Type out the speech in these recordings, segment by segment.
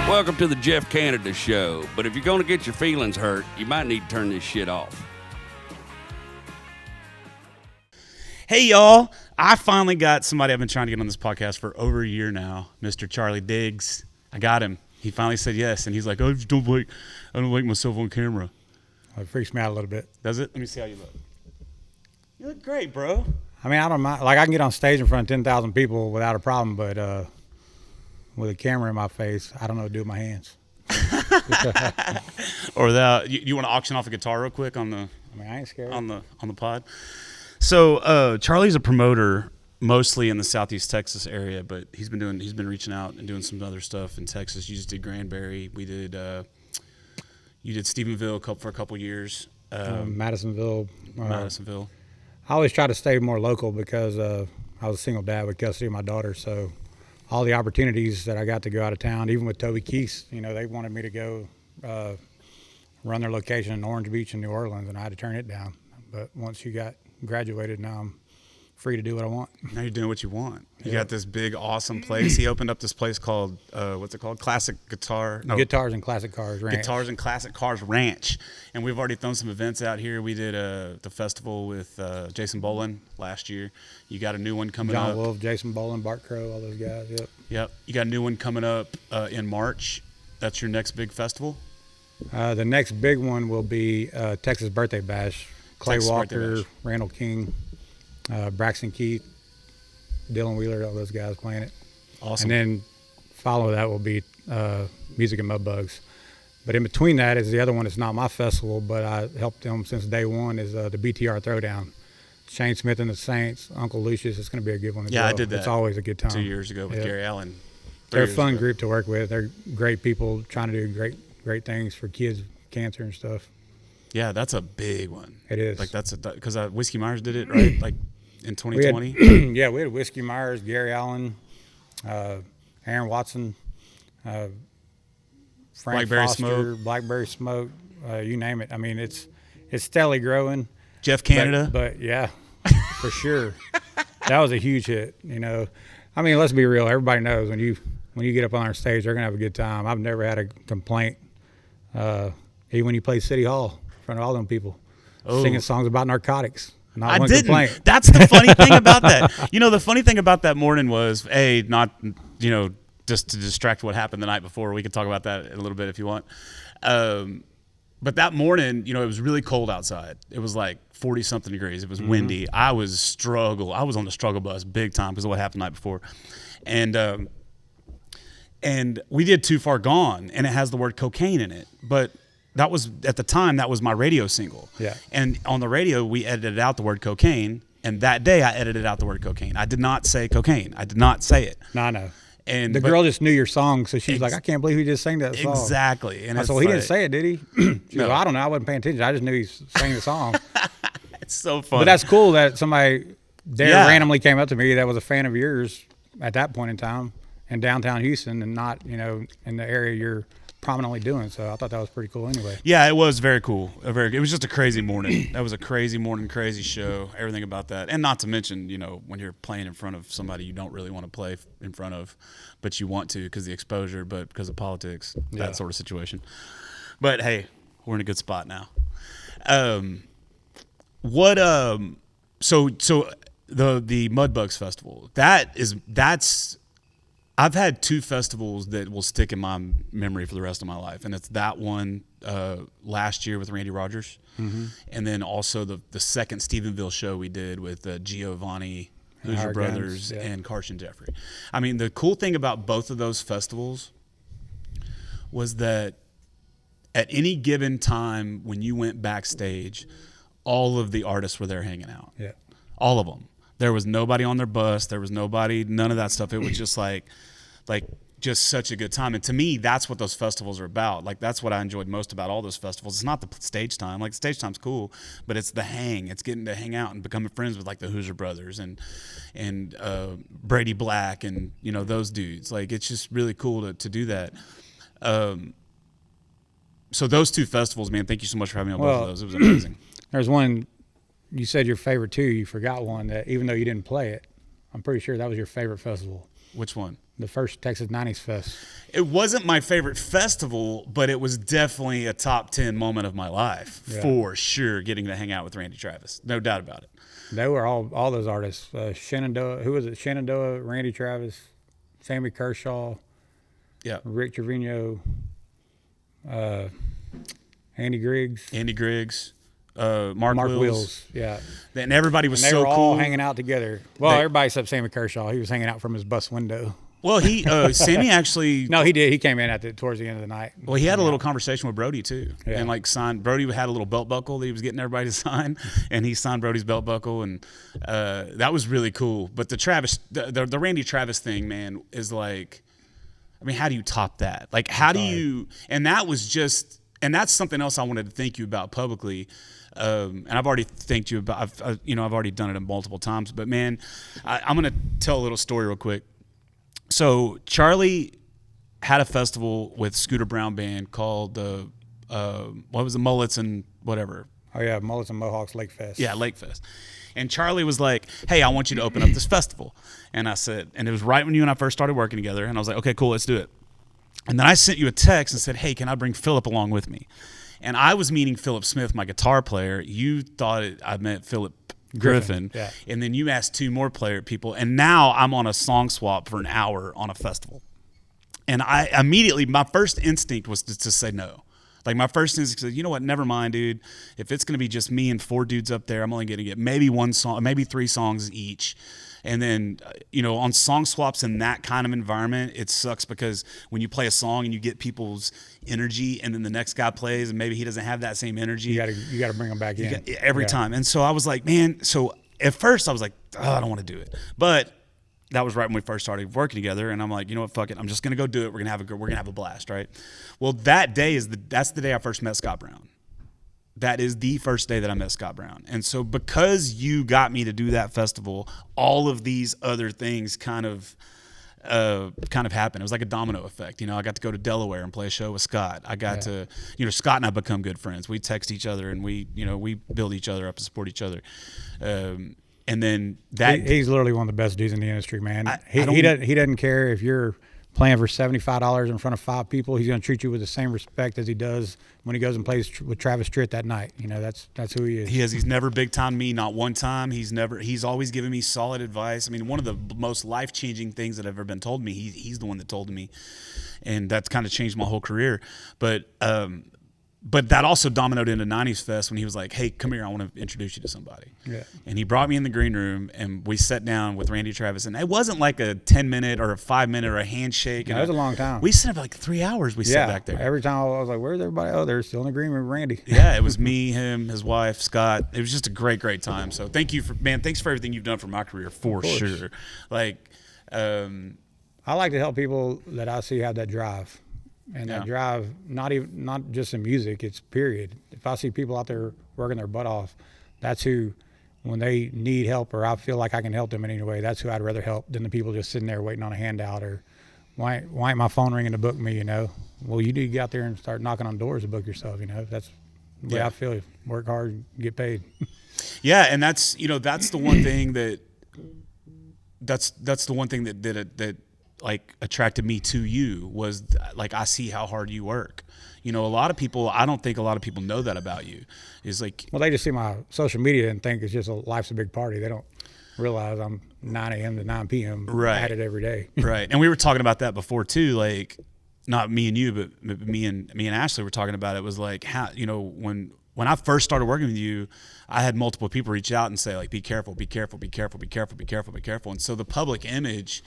Welcome to the Jeff Canada Show. But if you're going to get your feelings hurt, you might need to turn this shit off. Hey, y'all. I finally got somebody I've been trying to get on this podcast for over a year now, Mr. Charlie Diggs. I got him. He finally said yes, and he's like, I don't like myself on camera. It freaks me out a little bit. Does it? Let me see how you look. You look great, bro. I mean, I don't mind. Like, I can get on stage in front of 10,000 people without a problem, but with a camera in my face, I don't know what to do with my hands. Or without, you want to auction off a guitar real quick on the? I mean, I ain't scared. On the pod. So Charlie's a promoter mostly in the Southeast Texas area, but he's been reaching out and doing some other stuff in Texas. You just did Granbury. We did you did Stephenville for a couple years. Madisonville. Madisonville. I always try to stay more local because I was a single dad with custody of my daughter. So all the opportunities that I got to go out of town, even with Toby Keith, they wanted me to go run their location in Orange Beach in New Orleans, and I had to turn it down. But once you got graduated, now I'm free to do what I want. Now you're doing what you want. You got this big, awesome place. He opened up this place called, what's it called? Guitars and Classic Cars Ranch. Guitars and Classic Cars Ranch. And we've already thrown some events out here. We did the festival with Jason Boland last year. You got a new one coming up. John Wolf, Jason Boland, Bart Crow, all those guys, Yep. You got a new one coming up in March. That's your next big festival? The next big one will be Texas Birthday Bash. Clay Texas Walker, Randall King, Braxton Keith, Dylan Wheeler, all those guys playing it. Awesome. And then follow that will be Music and Mudbugs. But in between that is the other one. It's not my festival, but I helped them since day one, is the BTR Throwdown. Shane Smith and the Saints, Uncle Lucius. It's going to be a good one as well. I did that. It's always a good time. 2 years ago with Gary Allen. They're a fun group to work with. They're great people trying to do great things for kids, cancer and stuff. Yeah, that's a big one. It is. Like because Whiskey Myers did it, right? Like in 2020? We had Whiskey Myers, Gary Allen, Aaron Watson, Frank Blackberry Foster, Smoke. Blackberry Smoke, you name it. I mean, it's steadily growing. Jeff Canada. But yeah, for sure. That was a huge hit, I mean, let's be real. Everybody knows when you get up on our stage, they're going to have a good time. I've never had a complaint, even when you play City Hall in front of all them people, singing songs about narcotics. Not one complaint. That's the funny thing about that. The funny thing about that morning was, not, just to distract what happened the night before. We can talk about that in a little bit if you want. But that morning, it was really cold outside. It was like 40-something degrees. It was windy. I was on the struggle bus big time because of what happened the night before. And we did Too Far Gone, and it has the word cocaine in it. But that was, at the time, that was my radio single. Yeah. And on the radio, we edited out the word cocaine. And that day, I edited out the word cocaine. I did not say cocaine. I did not say it. No, I know. And the girl just knew your song, so she's like, I can't believe he just sang that song. Exactly. And I said, well, he didn't say it, did he? She goes, I don't know. I wasn't paying attention. I just knew he sang the song. It's so funny. But that's cool that somebody randomly came up to me that was a fan of yours at that point in time in downtown Houston and not, in the area you're prominently doing. So I thought that was pretty cool anyway. Yeah, it was very cool. It was just a crazy morning. That was a crazy morning, crazy show, everything about that. And not to mention, when you're playing in front of somebody you don't really want to play in front of, but you want to because of the exposure, but because of politics, that sort of situation. But hey, we're in a good spot now. So the Mudbugs Festival, that's I've had two festivals that will stick in my memory for the rest of my life, and it's that one last year with Randy Rogers, and then also the second Stephenville show we did with Giovanni, Hoosier Brothers, and Carson Jeffrey. I mean, the cool thing about both of those festivals was that at any given time when you went backstage, all of the artists were there hanging out. Yeah, all of them. There was nobody on their bus. There was nobody, none of that stuff. It was just like just such a good time. And to me, that's what those festivals are about. Like, that's what I enjoyed most about all those festivals. It's not the stage time. Like, stage time's cool, but it's the hang. It's getting to hang out and becoming friends with, like, the Hoosier Brothers and Brady Black and, those dudes. Like, it's just really cool to do that. So those two festivals, man, thank you so much for having me on both of those. It was amazing. There's one. You said your favorite two. You forgot one that even though you didn't play it, I'm pretty sure that was your favorite festival. Which one? the first Texas 90s Fest. It wasn't my favorite festival, but it was definitely a top 10 moment of my life for sure. Getting to hang out with Randy Travis, no doubt about it. They were all those artists. Shenandoah, who was it? Shenandoah, Randy Travis, Sammy Kershaw, Yeah, Rick Trevino, Andy Griggs, Mark Wills. Yeah. And everybody was And they so were all cool. hanging out together. Well, everybody except Sammy Kershaw. He was hanging out from his bus window. Well, Sammy actually. No, he did. He came in towards the end of the night. Well, he had a little conversation with Brody too, Yeah. and like signed. Brody had a little belt buckle that he was getting everybody to sign, and he signed Brody's belt buckle, and that was really cool. But the Randy Travis thing, man, is like, I mean, how do you top that? Like, how do you? And that was just, and that's something else I wanted to thank you about publicly. And I've already thanked you about. I've already done it multiple times. But man, I'm gonna tell a little story real quick. So Charlie had a festival with Scooter Brown Band called what was the Mullets and whatever. Oh yeah, Mullets and Mohawks Lake Fest. Yeah, Lake Fest. And Charlie was like, "Hey, I want you to open up this festival." And I said, and it was right when you and I first started working together. And I was like, "Okay, cool, let's do it." And then I sent you a text and said, "Hey, can I bring Philip along with me?" And I was meeting Philip Smith, my guitar player. You thought I meant Philip Griffin. Yeah. And then you asked two more people. And now I'm on a song swap for an hour on a festival. And I immediately, my first instinct was to say no. Like my first instinct said, you know what, never mind, dude. If it's going to be just me and four dudes up there, I'm only going to get maybe one song, maybe three songs each. And then, on song swaps in that kind of environment, it sucks because when you play a song and you get people's energy and then the next guy plays and maybe he doesn't have that same energy. You got to bring them back in. Every time. And so I was like, man, so at first I was like, oh, I don't want to do it. But that was right when we first started working together. And I'm like, you know what, fuck it. I'm just going to go do it. We're going to have a blast, right? Well, that day that's the day I first met Scott Brown. That is the first day that I met Scott Brown. And so because you got me to do that festival, all of these other things kind of happened. It was like a domino effect. I got to go to Delaware and play a show with Scott. I got to, Scott and I become good friends. We text each other and we build each other up and support each other. And then he's literally one of the best dudes in the industry, man. He doesn't care if you're playing for $75 in front of 5 people. He's going to treat you with the same respect as he does when he goes and plays with Travis Tritt that night. That's who he is. He's never big time me, not one time. He's always given me solid advice. I mean, one of the most life-changing things that have ever been told me, he's the one that told me, and that's kind of changed my whole career. But that also dominoed into 90s Fest when he was like, hey, come here, I want to introduce you to somebody. Yeah. And he brought me in the green room and we sat down with Randy Travis. And it wasn't like a 10-minute or a 5-minute or a handshake. No, it was a long time. We sat for like 3 hours. We sat back there. Every time I was like, where's everybody? Oh, they're still in agreement with Randy. Yeah, it was me, him, his wife, Scott. It was just a great, great time. So thanks for everything you've done for my career, for sure. Like, I like to help people that I see have that drive. And that drive, not just in music, it's period. If I see people out there working their butt off, that's who, when they need help or I feel like I can help them in any way, that's who I'd rather help than the people just sitting there waiting on a handout or why ain't my phone ringing to book me, Well, you need to get out there and start knocking on doors to book yourself, That's the way I feel. Work hard, get paid. Yeah, and that's the one thing that's the one thing that like attracted me to you was like I see how hard you work. I don't think a lot of people know that about you. Is like, well, they just see my social media and think it's just life's a big party. They don't realize I'm 9 a.m. to 9 p.m. at it every day. Right, and we were talking about that before too. Like, not me and you, but me and Ashley were talking about it. Was like how when I first started working with you, I had multiple people reach out and say like, be careful, be careful, be careful, be careful, be careful, be careful. And so the public image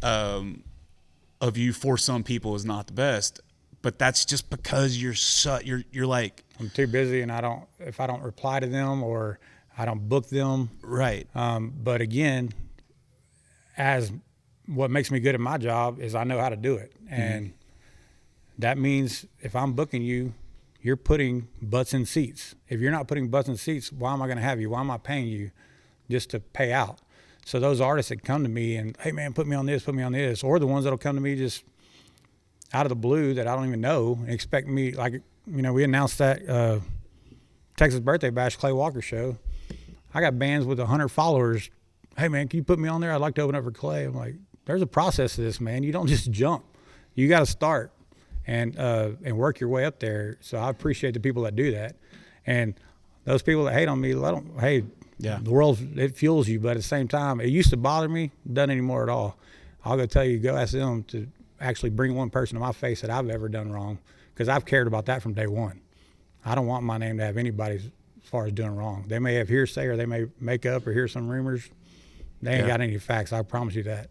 of you for some people is not the best, but that's just because you're like, I'm too busy and if I don't reply to them or I don't book them. Right. But again, as what makes me good at my job is I know how to do it. And that means if I'm booking you, you're putting butts in seats. If you're not putting butts in seats, why am I going to have you? Why am I paying you just to pay out? So those artists that come to me and, hey, man, put me on this, or the ones that'll come to me just out of the blue that I don't even know and expect me, like, we announced that Texas Birthday Bash Clay Walker show. I got bands with 100 followers. Hey, man, can you put me on there? I'd like to open up for Clay. I'm like, there's a process to this, man. You don't just jump. You got to start and work your way up there. So I appreciate the people that do that. And those people that hate on me, let them, hey, Yeah. the world, it fuels you. But at the same time, it used to bother me, doesn't anymore at all. I'll go tell you, go ask them to actually bring one person to my face that I've ever done wrong, because I've cared about that from day one. I don't want my name to have anybody as far as doing wrong. They may have hearsay, or they may make up or hear some rumors. They ain't got any facts. I promise you that.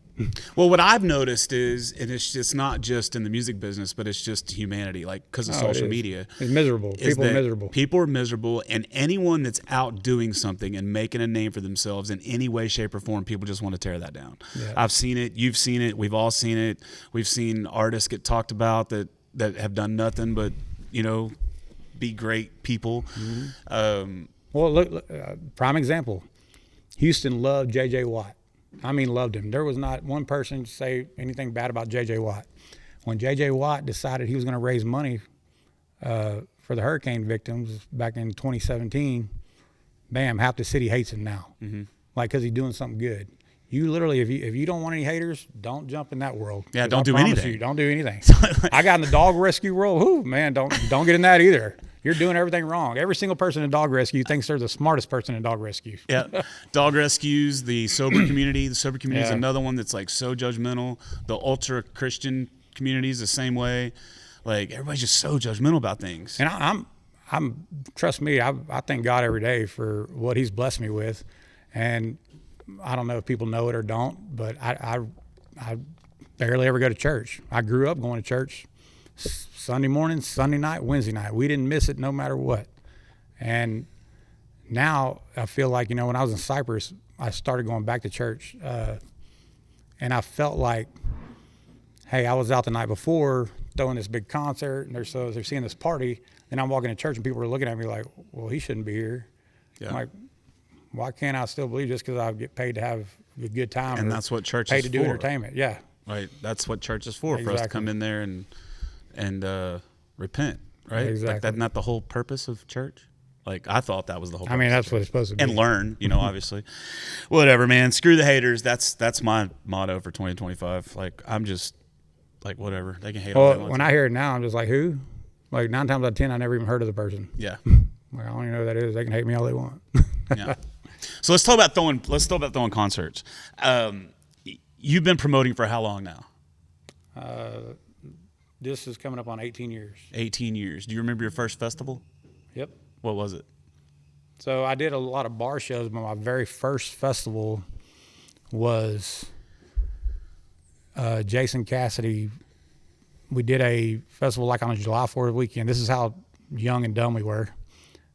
Well, what I've noticed is, and it's just not just in the music business, but it's just humanity, like because of social media. It's miserable. is People are that miserable. People are miserable, and anyone that's out doing something and making a name for themselves in any way, shape, or form, people just want to tear that down. Yeah. I've seen it. You've seen it. We've all seen it. We've seen artists get talked about that have done nothing but, be great people. Mm-hmm. Well, look, prime example. Houston loved J.J. Watt. I mean, loved him. There was not one person to say anything bad about J.J. Watt. When J.J. Watt decided he was going to raise money for the hurricane victims back in 2017, bam, half the city hates him now. Mm-hmm. Like, because he's doing something good. You literally, if you don't want any haters, don't jump in that world. Yeah, don't do anything. Don't do anything. I got in the dog rescue world. Whoo, man, don't get in that either. You're doing everything wrong. Every single person in dog rescue thinks they're the smartest person in dog rescue. Yeah, dog rescues, the sober community. The sober community is Yeah. another one that's like so judgmental. The ultra Christian community is the same way. Like, everybody's just so judgmental about things. And I'm trust me, I thank God every day for what He's blessed me with. And I don't know if people know it or don't, but I barely ever go to church. I grew up going to church Sunday morning, Sunday night, Wednesday night. We didn't miss it no matter what. And now I feel like, when I was in Cyprus, I started going back to church. And I felt like, hey, I was out the night before throwing this big concert, and they're seeing this party. Then I'm walking to church, and people are looking at me like, well, he shouldn't be here. Yeah. I'm like, why can't I still believe just because I get paid to have a good time? And or that's what church paid is to do for. entertainment. Yeah. Right, that's what church is for us to Exactly. come in there and repent, right? Exactly. Like, that's not the whole purpose of church. Like, I thought that was the whole purpose. I mean, that's what it's supposed to be. and learn, obviously. Whatever, man. Screw the haters. That's my motto for 2025. Like, I'm just like, whatever. They can hate all they Well, want. when I hear it now, I'm just like, who? Like 9 times out of 10, I never even heard of the person. Yeah. Like, I don't even know who that is. They can hate me all they want. Yeah. So let's talk about throwing concerts. You've been promoting for how long now? This is coming up on 18 years. 18 years. Do you remember your first festival? Yep. What was it? So I did a lot of bar shows, but my very first festival was Jason Cassidy. We did a festival like on a July 4th weekend. This is how young and dumb we were.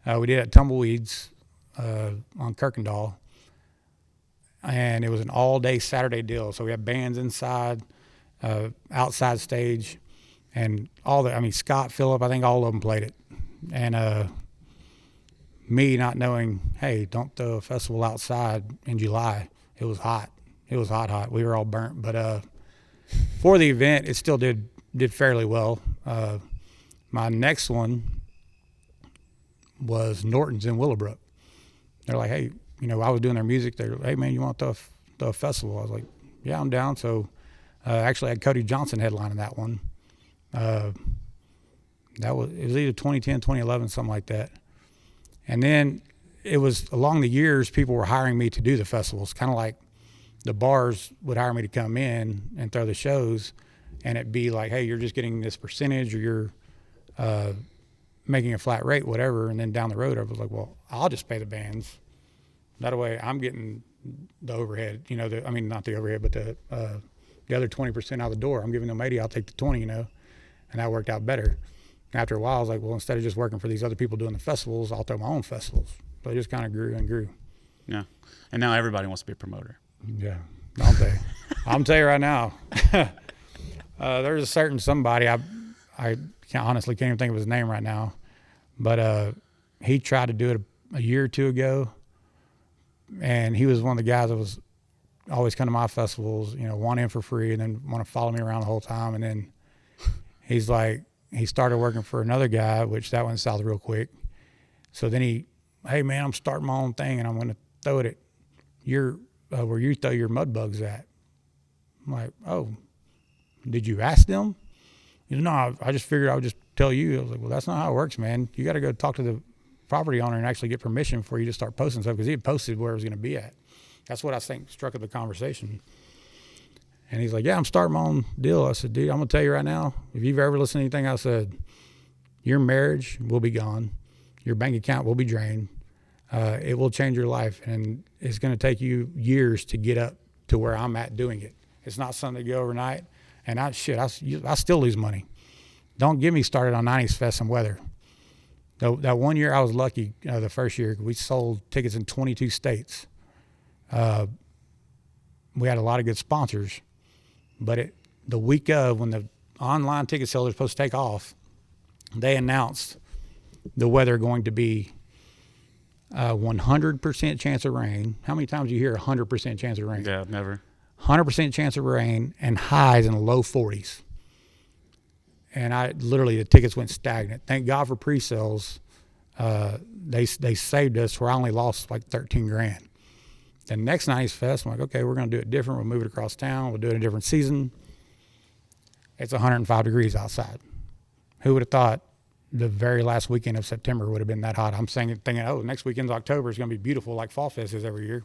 We did it at Tumbleweeds on Kirkendall, and it was an all-day Saturday deal. So we had bands inside, outside stage, and Scott, Phillip, I think all of them played it. And me not knowing, hey, don't throw a festival outside in July. It was hot. It was hot. We were all burnt. But for the event, it still did fairly well. My next one was Norton's in Willowbrook. They're like, hey, I was doing their music. They're like, hey, man, you want to throw a festival? I was like, yeah, I'm down. So actually I had Cody Johnson headlining that one. It was either 2010, 2011, something like that. And then it was along the years, people were hiring me to do the festivals, kind of like the bars would hire me to come in and throw the shows, and it'd be like, hey, you're just getting this percentage, or you're making a flat rate, whatever. And then down the road, I was like, well, I'll just pay the bands. That way I'm getting the overhead, not the overhead, but the other 20% out the door. I'm giving them 80, I'll take the 20, and that worked out better. After a while, I was like, well, instead of just working for these other people doing the festivals, I'll throw my own festivals. So it just kind of grew and grew. Yeah. And now everybody wants to be a promoter. Yeah, don't they? I'm tell you right now, there's a certain somebody, I can't even think of his name right now, but he tried to do it a year or two ago, and he was one of the guys that was always come to my festivals, want in for free, and then want to follow me around the whole time. And then he's like, he started working for another guy, which that went south real quick. So then hey man, I'm starting my own thing, and I'm going to throw it at where you throw your mud bugs at. I'm like, oh, did you ask them? He said, no, I just figured I would just tell you. I was like, well, that's not how it works, man. You got to go talk to the property owner and actually get permission before you just start posting stuff, because he had posted where it was going to be at. That's what I think struck up the conversation. And he's like, yeah, I'm starting my own deal. I said, dude, I'm going to tell you right now, if you've ever listened to anything I said, your marriage will be gone. Your bank account will be drained. It will change your life, and it's going to take you years to get up to where I'm at doing it. It's not something to go overnight. And I still lose money. Don't get me started on 90s Fest and weather. That one year I was lucky, the first year, we sold tickets in 22 states. We had a lot of good sponsors, but the week of, when the online ticket sales were supposed to take off, they announced the weather going to be 100% chance of rain. How many times do you hear 100% chance of rain? Yeah, never. 100% chance of rain and highs in the low 40s. And the tickets went stagnant. Thank God for pre-sales. They saved us where I only lost like 13 grand. The next 90s Fest, I'm like, okay, we're going to do it different. We'll move it across town. We'll do it in a different season. It's 105 degrees outside. Who would have thought the very last weekend of September would have been that hot? I'm thinking, oh, next weekend's October is going to be beautiful like Fall Fest is every year.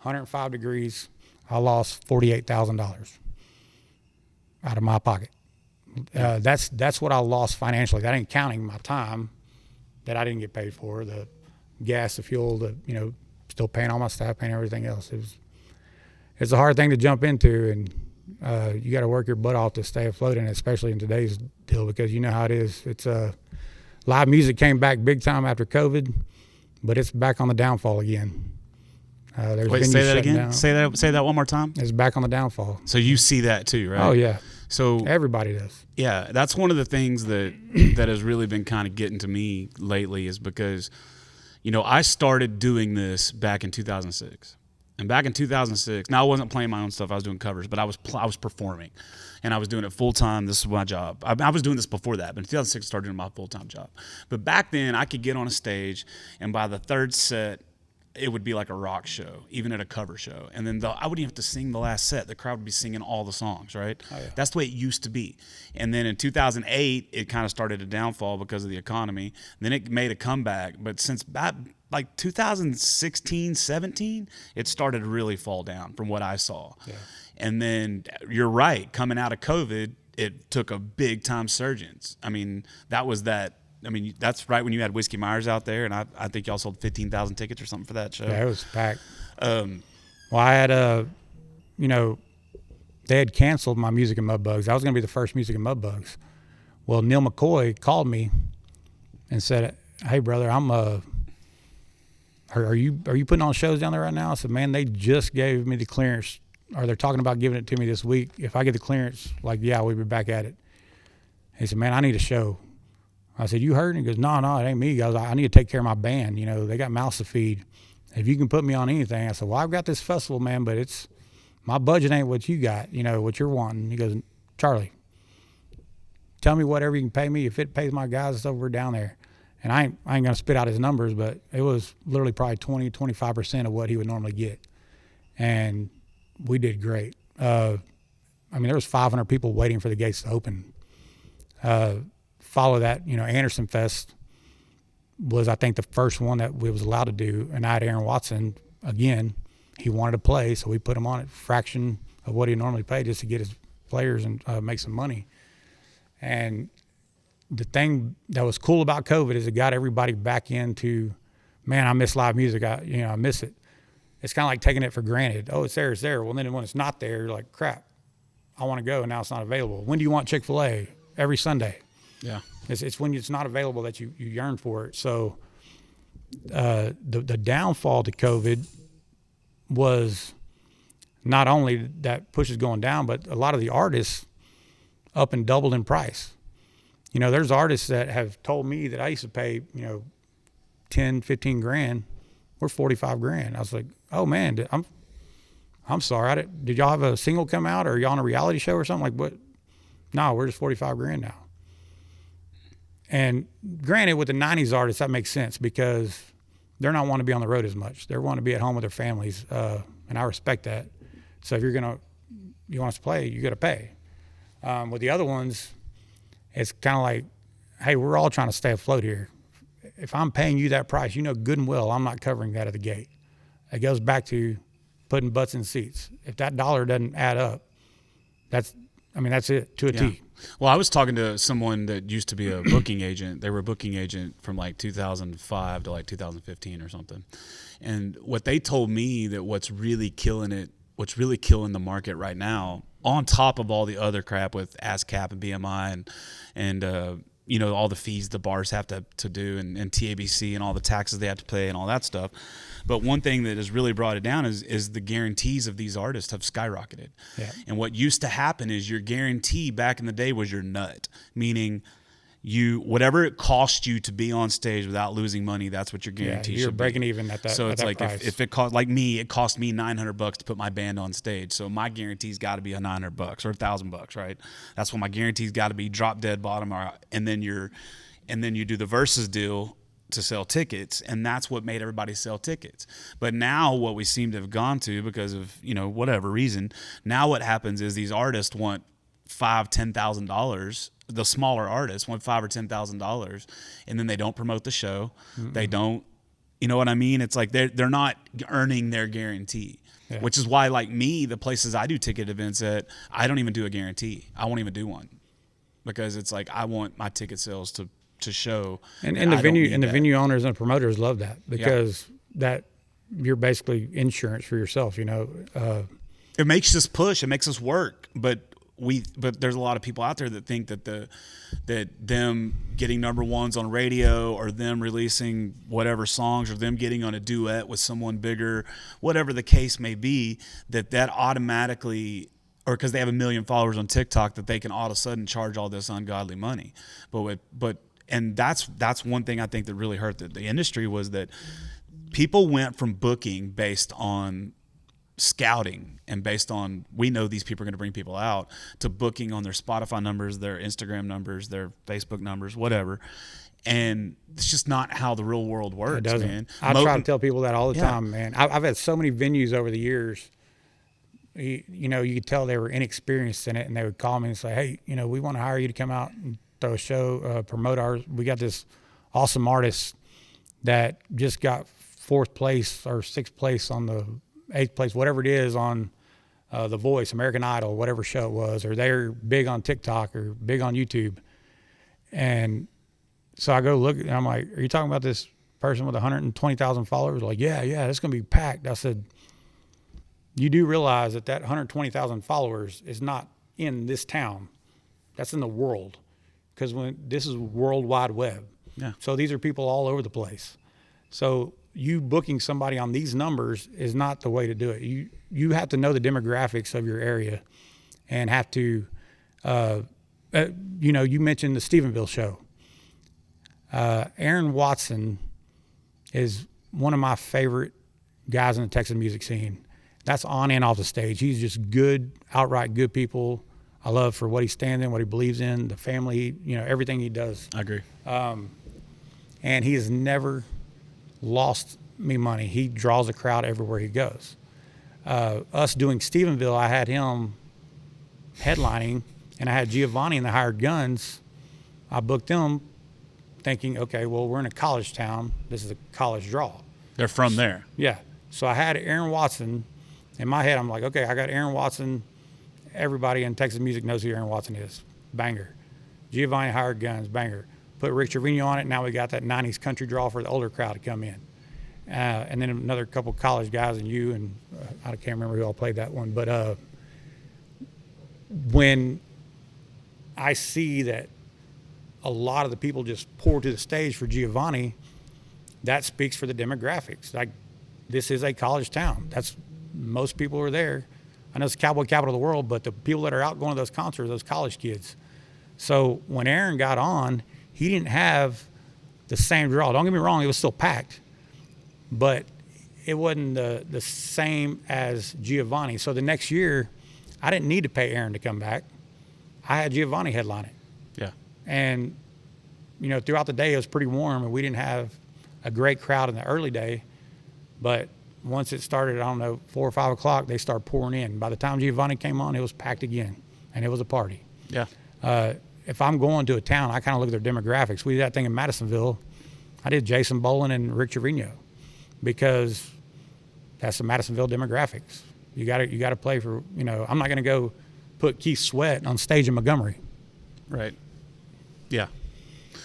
105 degrees. I lost $48,000 out of my pocket. That's what I lost financially. That ain't counting my time that I didn't get paid for, the gas, the fuel, still paying all my staff, paying everything else. It's a hard thing to jump into, and you got to work your butt off to stay afloat in it, especially in today's deal, because you know how it is. It's live music came back big time after COVID, but it's back on the downfall again. Wait, say that again. Down. Say that one more time. It's back on the downfall. So you see that too, right? Oh yeah. So everybody does. Yeah, that's one of the things that has really been kind of getting to me lately, is because, I started doing this back in 2006, and back in 2006, now I wasn't playing my own stuff. I was doing covers, but I was performing, and I was doing it full time. This is my job. I was doing this before that, but in 2006, I started doing my full time job. But back then, I could get on a stage, and by the third set, it would be like a rock show, even at a cover show. And then I wouldn't even have to sing the last set. The crowd would be singing all the songs, right? Oh, yeah. That's the way it used to be. And then in 2008, it kind of started a downfall because of the economy. Then it made a comeback. But since like 2016, 17, it started to really fall down from what I saw. Yeah. And then you're right, coming out of COVID, it took a big time surge. I mean, that's right when you had Whiskey Myers out there, and I think y'all sold 15,000 tickets or something for that show. Yeah, it was packed. Well, I had they had canceled my Music and Mudbugs. I was going to be the first Music and Mudbugs. Well, Neil McCoy called me and said, "Hey, brother, are you putting on shows down there right now?" I said, "Man, they just gave me the clearance, or they're talking about giving it to me this week. If I get the clearance, yeah, we'll be back at it." He said, "Man, I need a show." I said, "You heard?" And he goes, No, it ain't me. He goes, "I need to take care of my band. They got mouths to feed. If you can put me on anything." I said, "Well, I've got this festival, man, but my budget ain't what you got, what you're wanting." He goes, "Charlie, tell me whatever you can pay me. If it pays my guys, it's over down there." And I ain't going to spit out his numbers, but it was literally probably 20-25% of what he would normally get. And we did great. There was 500 people waiting for the gates to open. Follow that, Anderson Fest was, I think, the first one that we was allowed to do. And I had Aaron Watson, again, he wanted to play, so we put him on at a fraction of what he normally paid just to get his players and make some money. And the thing that was cool about COVID is it got everybody back into, man, I miss live music. I miss it. It's kind of like taking it for granted. Oh, it's there. Well, then when it's not there, you're like, crap, I want to go, and now it's not available. When do you want Chick-fil-A? Every Sunday. Yeah, it's when it's not available that you yearn for it. So the downfall to COVID was not only that push is going down, but a lot of the artists up and doubled in price. There's artists that have told me that I used to pay 10, 15 grand. We're 45 grand. I was like, oh man, I'm sorry. Did y'all have a single come out, or are y'all on a reality show or something? Like, what? No, we're just 45 grand now. And granted, with the 90s artists, that makes sense because they're not wanting to be on the road as much. They're wanting to be at home with their families, and I respect that. So if you're going to you want us to play, you got to pay. With the other ones, it's kind of like, hey, we're all trying to stay afloat here. If I'm paying you that price, you know good and well I'm not covering that at the gate. It goes back to putting butts in seats. If that dollar doesn't add up, that's it to a T. Well, I was talking to someone that used to be a booking agent. They were a booking agent from like 2005 to like 2015 or something. And what they told me that what's really killing the market right now, on top of all the other crap with ASCAP and BMI and you know, all the fees the bars have to do and TABC and all the taxes they have to pay and all that stuff. But one thing that has really brought it down is the guarantees of these artists have skyrocketed. Yeah. And what used to happen is your guarantee back in the day was your nut, meaning whatever it cost you to be on stage without losing money, that's what your guarantee should be. You're breaking even at that. So it's that like price. if it cost, like me, it cost me $900 to put my band on stage. So my guarantee's got to be $900 or $1,000, right? That's what my guarantee's got to be, drop dead bottom. And then you do the versus deal to sell tickets, and that's what made everybody sell tickets. But now what we seem to have gone to, because of, you know, whatever reason, now what happens is these artists want $5,000-$10,000. The smaller artists want $5,000 or $10,000, and then they don't promote the show. Mm-hmm. They don't, you know what I mean? It's like they're not earning their guarantee, which is why, like me, the places I do ticket events at, I don't even do a guarantee. I won't even do one, because it's like I want my ticket sales to show. And the venue owners and promoters love that, because that you're basically insurance for yourself. You know, it makes us push. It makes us work, but there's a lot of people out there that think that them getting number ones on radio, or them releasing whatever songs, or them getting on a duet with someone bigger, whatever the case may be, that automatically, or because they have 1 million followers on TikTok, that they can all of a sudden charge all this ungodly money. And that's one thing I think that really hurt the industry, was that people went from booking based on scouting and based on, we know these people are going to bring people out, to booking on their Spotify numbers, their Instagram numbers, their Facebook numbers, whatever. And it's just not how the real world works, man. I try to tell people that all the time, man. I've had so many venues over the years. You know, you could tell they were inexperienced in it, and they would call me and say, hey, you know, we want to hire you to come out and throw a show, promote ours. We got this awesome artist that just got 4th place or 6th place on the 8th place, whatever it is, on The Voice, American Idol, whatever show it was, or they're big on TikTok or big on YouTube. And so I go look, and I'm like, are you talking about this person with 120,000 followers? Like, yeah, it's going to be packed. I said, you do realize that 120,000 followers is not in this town. That's in the world, because this is World Wide Web. Yeah. So these are people all over the place. So you booking somebody on these numbers is not the way to do it. You have to know the demographics of your area, and have to, you know, you mentioned the Stephenville show. Aaron Watson is one of my favorite guys in the Texas music scene. That's on and off the stage. He's just good, outright good people. I love for what he stands in, what he believes in, the family, you know, everything he does. I agree. And he has never lost me money. He draws a crowd everywhere he goes. Us doing Stephenville, I had him headlining, and I had Giovanni and the Hired Guns. I booked them thinking, okay, well, we're in a college town. This is a college draw. They're from there. Yeah. So I had Aaron Watson. In my head, I'm like, okay, I got Aaron Watson. Everybody in Texas music knows who Aaron Watson is. Banger. Giovanni, Hired Guns, banger. Put Rick Trevino on it. Now we got that 90s country draw for the older crowd to come in. And then another couple college guys and you, and I can't remember who all played that one. But when I see that a lot of the people just pour to the stage for Giovanni, that speaks for the demographics. Like, this is a college town. Most people are there. I know it's the cowboy capital of the world, but the people that are out going to those concerts are those college kids. So when Aaron got on, he didn't have the same draw. Don't get me wrong, it was still packed, but it wasn't the same as Giovanni. So the next year, I didn't need to pay Aaron to come back. I had Giovanni headline it. Yeah. And, you know, throughout the day, it was pretty warm, and we didn't have a great crowd in the early day, but once it started, I don't know, 4 or 5 o'clock, they start pouring in. By the time Giovanni came on, it was packed again, and it was a party. Yeah. If I'm going to a town, I kind of look at their demographics. We did that thing in Madisonville. I did Jason Boland and Rick Trevino because that's the Madisonville demographics. You got to play for, I'm not going to go put Keith Sweat on stage in Montgomery. Right. Yeah.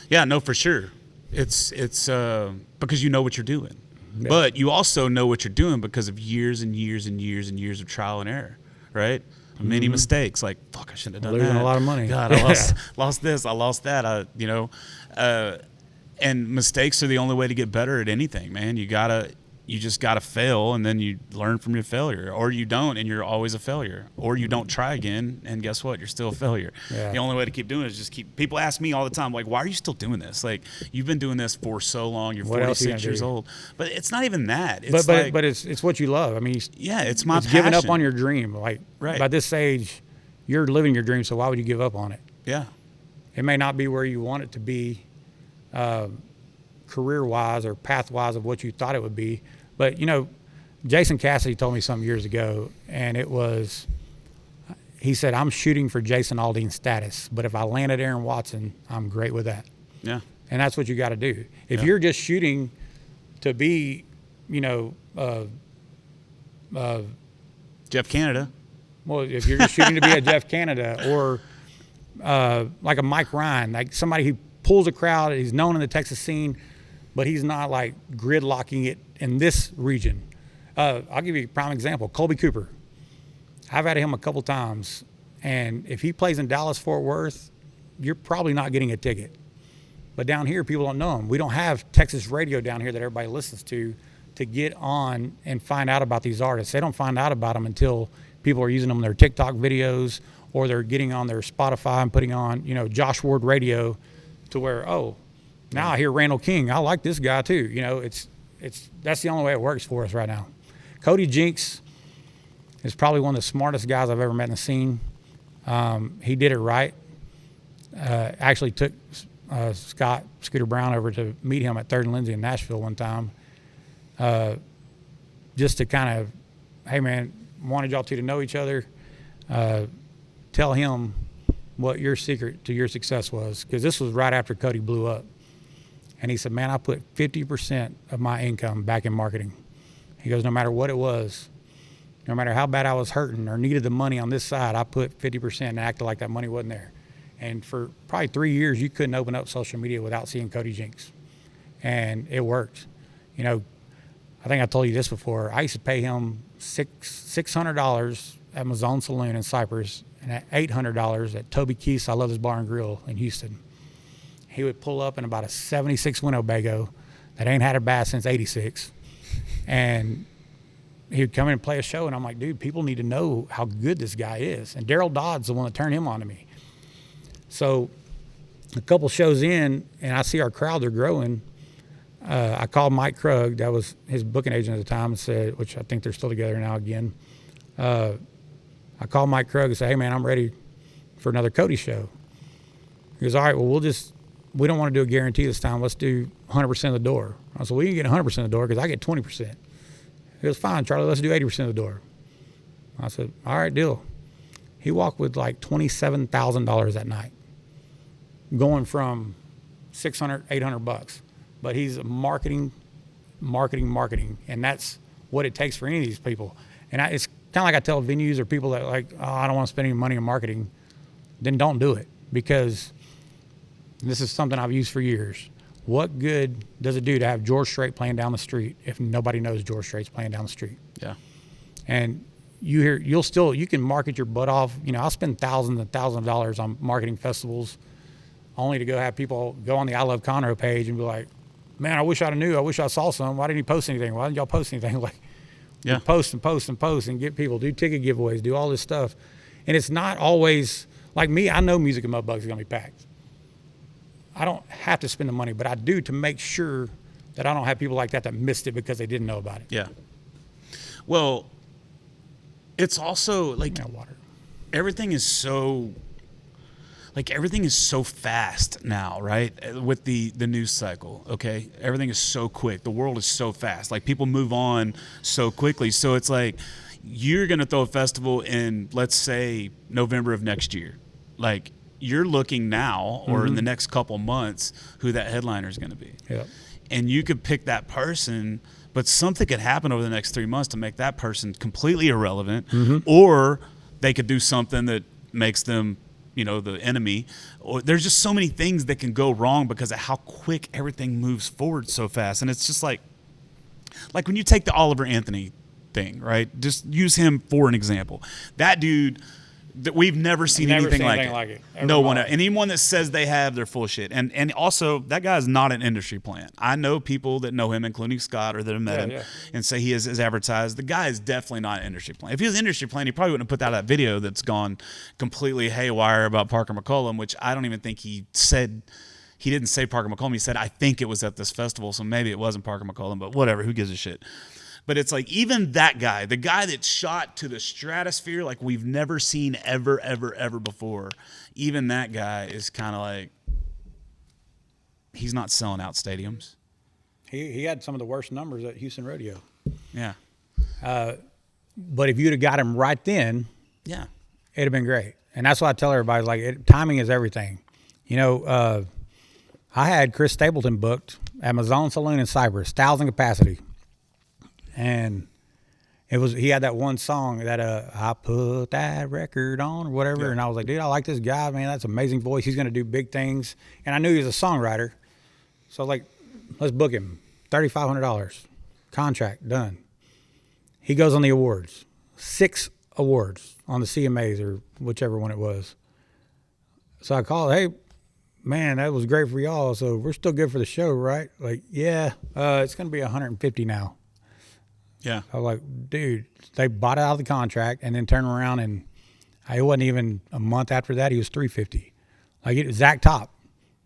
Yeah, no, for sure. It's because you know what you're doing. Yeah. But you also know what you're doing because of years and years and years and years of trial and error, right? Many mistakes. Like, fuck, I shouldn't have done Losing that. a lot of money. God, I lost this. I lost that. And mistakes are the only way to get better at anything, man. You just gotta fail, and then you learn from your failure, or you don't, and you're always a failure, or you don't try again, and guess what? You're still a failure. Yeah. The only way to keep doing it is just keep. People ask me all the time, like, why are you still doing this? Like, you've been doing this for so long. You're 46 years old, but it's not even that. It's but it's what you love. I mean, it's my passion. Giving up on your dream. Like, right. By this age, you're living your dream, so why would you give up on it? Yeah. It may not be where you want it to be, career-wise or path-wise of what you thought it would be, but Jason Cassidy told me something years ago, and he said, I'm shooting for Jason Aldean status, but if I landed Aaron Watson, I'm great with that. Yeah. And that's what you got to do. If you're just shooting to be, Jeff Canada. Well, if you're just shooting to be a Jeff Canada or like a Mike Ryan, like somebody who pulls a crowd, he's known in the Texas scene, but he's not like gridlocking it in this region. I'll give you a prime example. Colby Cooper. I've had him a couple times, and if he plays in Dallas, Fort Worth, you're probably not getting a ticket. But down here, people don't know him. We don't have Texas radio down here that everybody listens to get on and find out about these artists. They don't find out about them until people are using them in their TikTok videos, or they're getting on their Spotify and putting on, Josh Ward radio, to where, now I hear Randall King. I like this guy too. That's the only way it works for us right now. Cody Jinks is probably one of the smartest guys I've ever met in the scene. He did it right. Actually took Scooter Brown over to meet him at 3rd and Lindsay in Nashville one time, just to kind of, hey man, wanted y'all two to know each other. Tell him what your secret to your success was, because this was right after Cody blew up. And he said, man, I put 50% of my income back in marketing. He goes, no matter what it was, no matter how bad I was hurting or needed the money on this side, I put 50% and acted like that money wasn't there. And for probably 3 years, you couldn't open up social media without seeing Cody Jinks. And it worked. I think I told you this before. I used to pay him $600 at Mazone Saloon in Cypress, and at $800 at Toby Keith's I Love His Bar and Grill in Houston. He would pull up in about a 76 Winnebago that ain't had a bath since 86. And he would come in and play a show, and I'm like, dude, people need to know how good this guy is. And Daryl Dodd's the one that turned him on to me. So a couple shows in, and I see our crowd, they're growing. I called Mike Krug, that was his booking agent at the time, and said, which I think they're still together now again. I called Mike Krug and said, hey man, I'm ready for another Cody show. He goes, all right, well, we don't want to do a guarantee this time. Let's do 100% of the door. I said, well, you can get 100% of the door because I get 20%. He goes, fine, Charlie, let's do 80% of the door. I said, all right, deal. He walked with like $27,000 that night, going from $600, $800. But he's marketing, and that's what it takes for any of these people. And it's kind of like I tell venues or people that like, oh, I don't want to spend any money on marketing. Then don't do it, because this is something I've used for years. What good does it do to have George Strait playing down the street if nobody knows George Strait's playing down the street? Yeah. And you can market your butt off. I'll spend thousands and thousands of dollars on marketing festivals, only to go have people go on the I Love Conroe page and be like, man, I wish I knew. I wish I saw some. Why didn't he post anything? Why didn't y'all post anything? Like, yeah. Post and get people, do ticket giveaways, do all this stuff. And it's not always, like me, I know Music and Mudbugs is going to be packed. I don't have to spend the money, but I do to make sure that I don't have people like that missed it because they didn't know about it. Yeah. Well, it's also like Water. Everything is so, like everything is so fast now, right? With the news cycle, okay? Everything is so quick. The world is so fast. Like people move on so quickly. So it's like you're going to throw a festival in, let's say, November of next year. Like you're looking now or in the next couple months who that headliner is going to be. Yeah. And you could pick that person, but something could happen over the next 3 months to make that person completely irrelevant, or they could do something that makes them, you know, the enemy. Or there's just so many things that can go wrong because of how quick everything moves forward so fast. And it's just like when you take the Oliver Anthony thing, right? Just use him for an example. That dude, that we've never seen anything like it. No one. Anyone that says they have, they're full of shit. And also, that guy is not an industry plant. I know people that know him, including Scott, or that have met him, and say he is advertised. The guy is definitely not an industry plant. If he was an industry plant, he probably wouldn't have put out that video that's gone completely haywire about Parker McCollum, which I don't even think he said. He didn't say Parker McCollum. He said, I think it was at this festival, so maybe it wasn't Parker McCollum, but whatever. Who gives a shit? But it's like even that guy, the guy that shot to the stratosphere like we've never seen ever, ever, ever before, even that guy is kind of like, he's not selling out stadiums. He had some of the worst numbers at Houston Rodeo. Yeah. But if you'd have got him right then, Yeah. it'd have been great. And that's why I tell everybody, like, timing is everything. You know, I had Chris Stapleton booked at Mazone Saloon in Cypress, 1,000 capacity. And he had that one song that I put that record on or whatever. Yeah. And I was like, dude, I like this guy, man. That's an amazing voice. He's going to do big things. And I knew he was a songwriter. So I was like, let's book him. $3,500. Contract done. He goes on the awards. 6 awards on the CMAs or whichever one it was. So I called, hey, man, that was great for y'all. So we're still good for the show, right? Like, yeah, it's going to be 150 now. Yeah. I was like, dude, they bought it out of the contract and then turned around and it wasn't even a month after that, he was 350. Like it was Zach Top.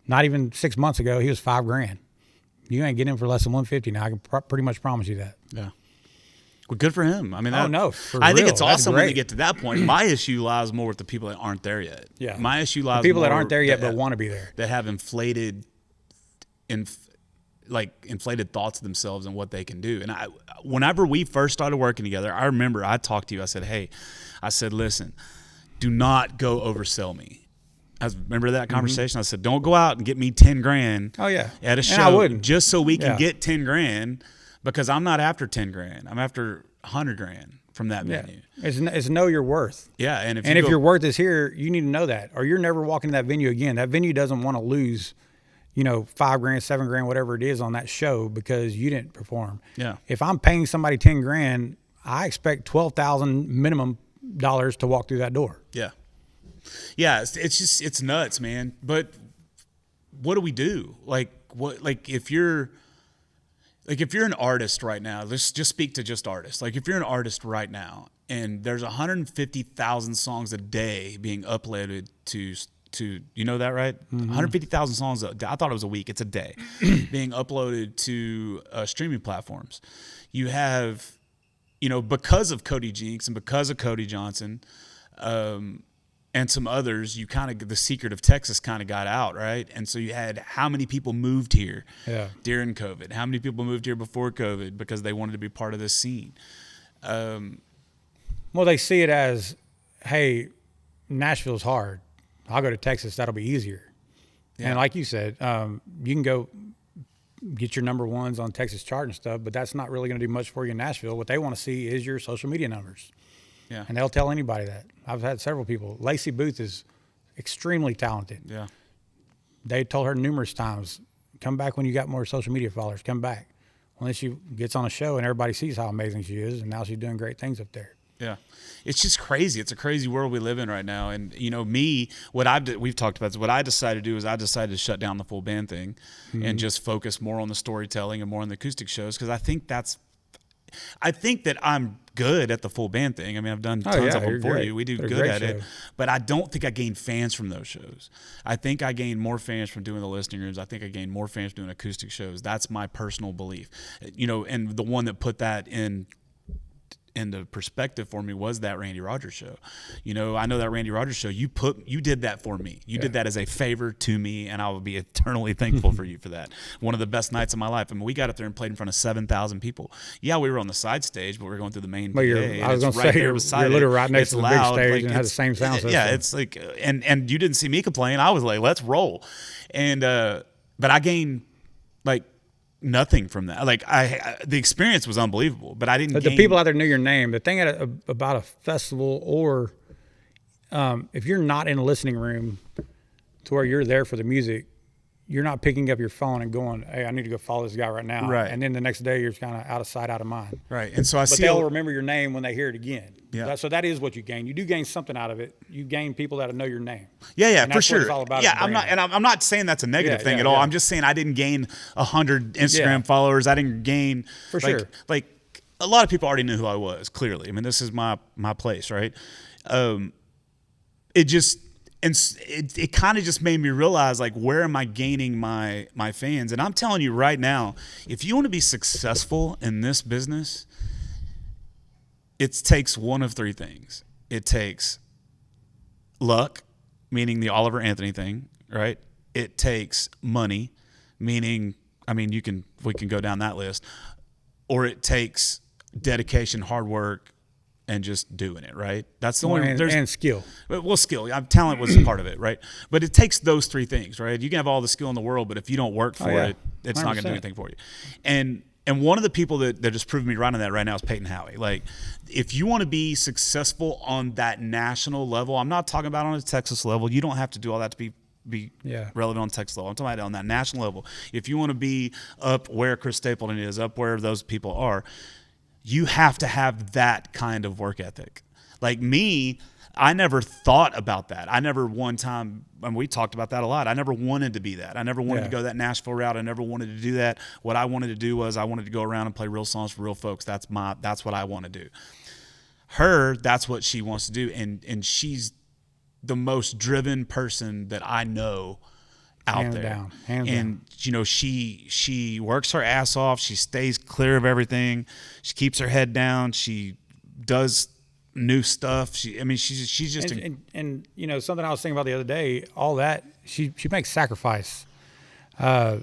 Not even 6 months ago, he was $5,000. You ain't getting him for less than 150 now. I can pretty much promise you that. Yeah. Well, good for him. I mean, I think it's awesome when they get to that point. My issue lies more with the people that aren't there yet. Yeah. My issue lies the people more that aren't there yet but want to be there. That have inflated thoughts of themselves and what they can do. And whenever we first started working together, I remember I talked to you. I said, listen, do not go oversell me. Remember that conversation? I said, don't go out and get me $10,000. Oh yeah, at a show. And I wouldn't. Just so we can get $10,000, because I'm not after $10,000. I'm after $100,000 from that venue. It's know your worth. Yeah, and if your worth is here, you need to know that, or you're never walking to that venue again. That venue doesn't want to lose, $5,000, $7,000, whatever it is on that show because you didn't perform. Yeah. If I'm paying somebody $10,000, I expect $12,000 minimum dollars to walk through that door. Yeah. Yeah, it's nuts, man. But what do we do? If you're an artist right now, let's just speak to just artists. Like if you're an artist right now and there's 150,000 songs a day being uploaded to you know that, right? 150,000 songs. I thought it was a week. It's a day being uploaded to streaming platforms. You have, because of Cody Jinks and because of Cody Johnson, and some others, the secret of Texas kind of got out, right? And so you had how many people moved here during COVID? How many people moved here before COVID because they wanted to be part of this scene? Well, they see it as, hey, Nashville's hard. I'll go to Texas. That'll be easier. Yeah. And like you said, you can go get your number ones on Texas chart and stuff, but that's not really going to do much for you in Nashville. What they want to see is your social media numbers. Yeah. And they'll tell anybody that. I've had several people. Lacey Booth is extremely talented. Yeah. They told her numerous times, come back when you got more social media followers. Come back. Well, then she gets on a show and everybody sees how amazing she is, and now she's doing great things up there. Yeah. It's just crazy. It's a crazy world we live in right now. And, we've talked about this. What I decided to do is I decided to shut down the full band thing and just focus more on the storytelling and more on the acoustic shows, because I think that I'm good at the full band thing. I mean, I've done tons of them for you. We do good at it. But I don't think I gained fans from those shows. I think I gained more fans from doing the listening rooms. I think I gained more fans from doing acoustic shows. That's my personal belief. And the one that put that in into perspective for me was that Randy Rogers show. You know, I know that Randy Rogers show, you did that for me. You did that as a favor to me, and I will be eternally thankful for you for that. One of the best nights of my life. I mean, we got up there and played in front of 7,000 people. Yeah, we were on the side stage, but we were going through the main PA. I was going to say, you're literally right next to the big stage, like, and had the same sound system. Yeah, it's like, and you didn't see me complain. I was like, let's roll. And, but I gained like nothing from that. Like the experience was unbelievable, but I didn't. But the people out there knew your name. The thing about a festival, or if you're not in a listening room to where you're there for the music, you're not picking up your phone and going, "Hey, I need to go follow this guy right now." Right. And then the next day, you're kind of out of sight, out of mind. Right. And so But they'll remember your name when they hear it again. Yeah. So that is what you gain. You do gain something out of it. You gain people that know your name. Yeah, And for that's what sure. it's all about, Yeah, is I'm not, branding. and I'm not saying that's a negative thing at all. yeah. I'm just saying I didn't gain 100 Instagram Yeah. followers. I didn't gain For like, sure. Like a lot of people already knew who I was. Clearly, I mean, this is my place, right? It just. And it kind of just made me realize, like, where am I gaining my fans? And I'm telling you right now, if you want to be successful in this business, it takes one of three things. It takes luck, meaning the Oliver Anthony thing, right? It takes money, meaning, I mean, we can go down that list. Or it takes dedication, hard work, and just doing it, right? That's the only and skill. Well, skill. Talent was part of it, right? But it takes those three things, right? You can have all the skill in the world, but if you don't work for it, it's not going to do 100%. anything for you. And one of the people that just proved me right on that right now is Peyton Howie. Like, if you want to be successful on that national level, I'm not talking about on a Texas level. You don't have to do all that to be relevant on Texas level. I'm talking about on that national level. If you want to be up where Chris Stapleton is, up where those people are, you have to have that kind of work ethic. Like me, I never thought about that. I never one time, and we talked about that a lot, I never wanted to be that. I never wanted to go that Nashville route. I never wanted to do that. What I wanted to do was I wanted to go around and play real songs for real folks. That's what I want to do. Her, that's what she wants to do. And she's the most driven person that I know out Hands there. down. Hands and you know, she works her ass off. She stays clear of everything. She keeps her head down. She does new stuff. She's just and you know, something I was thinking about the other day, all that she makes sacrifice. yeah,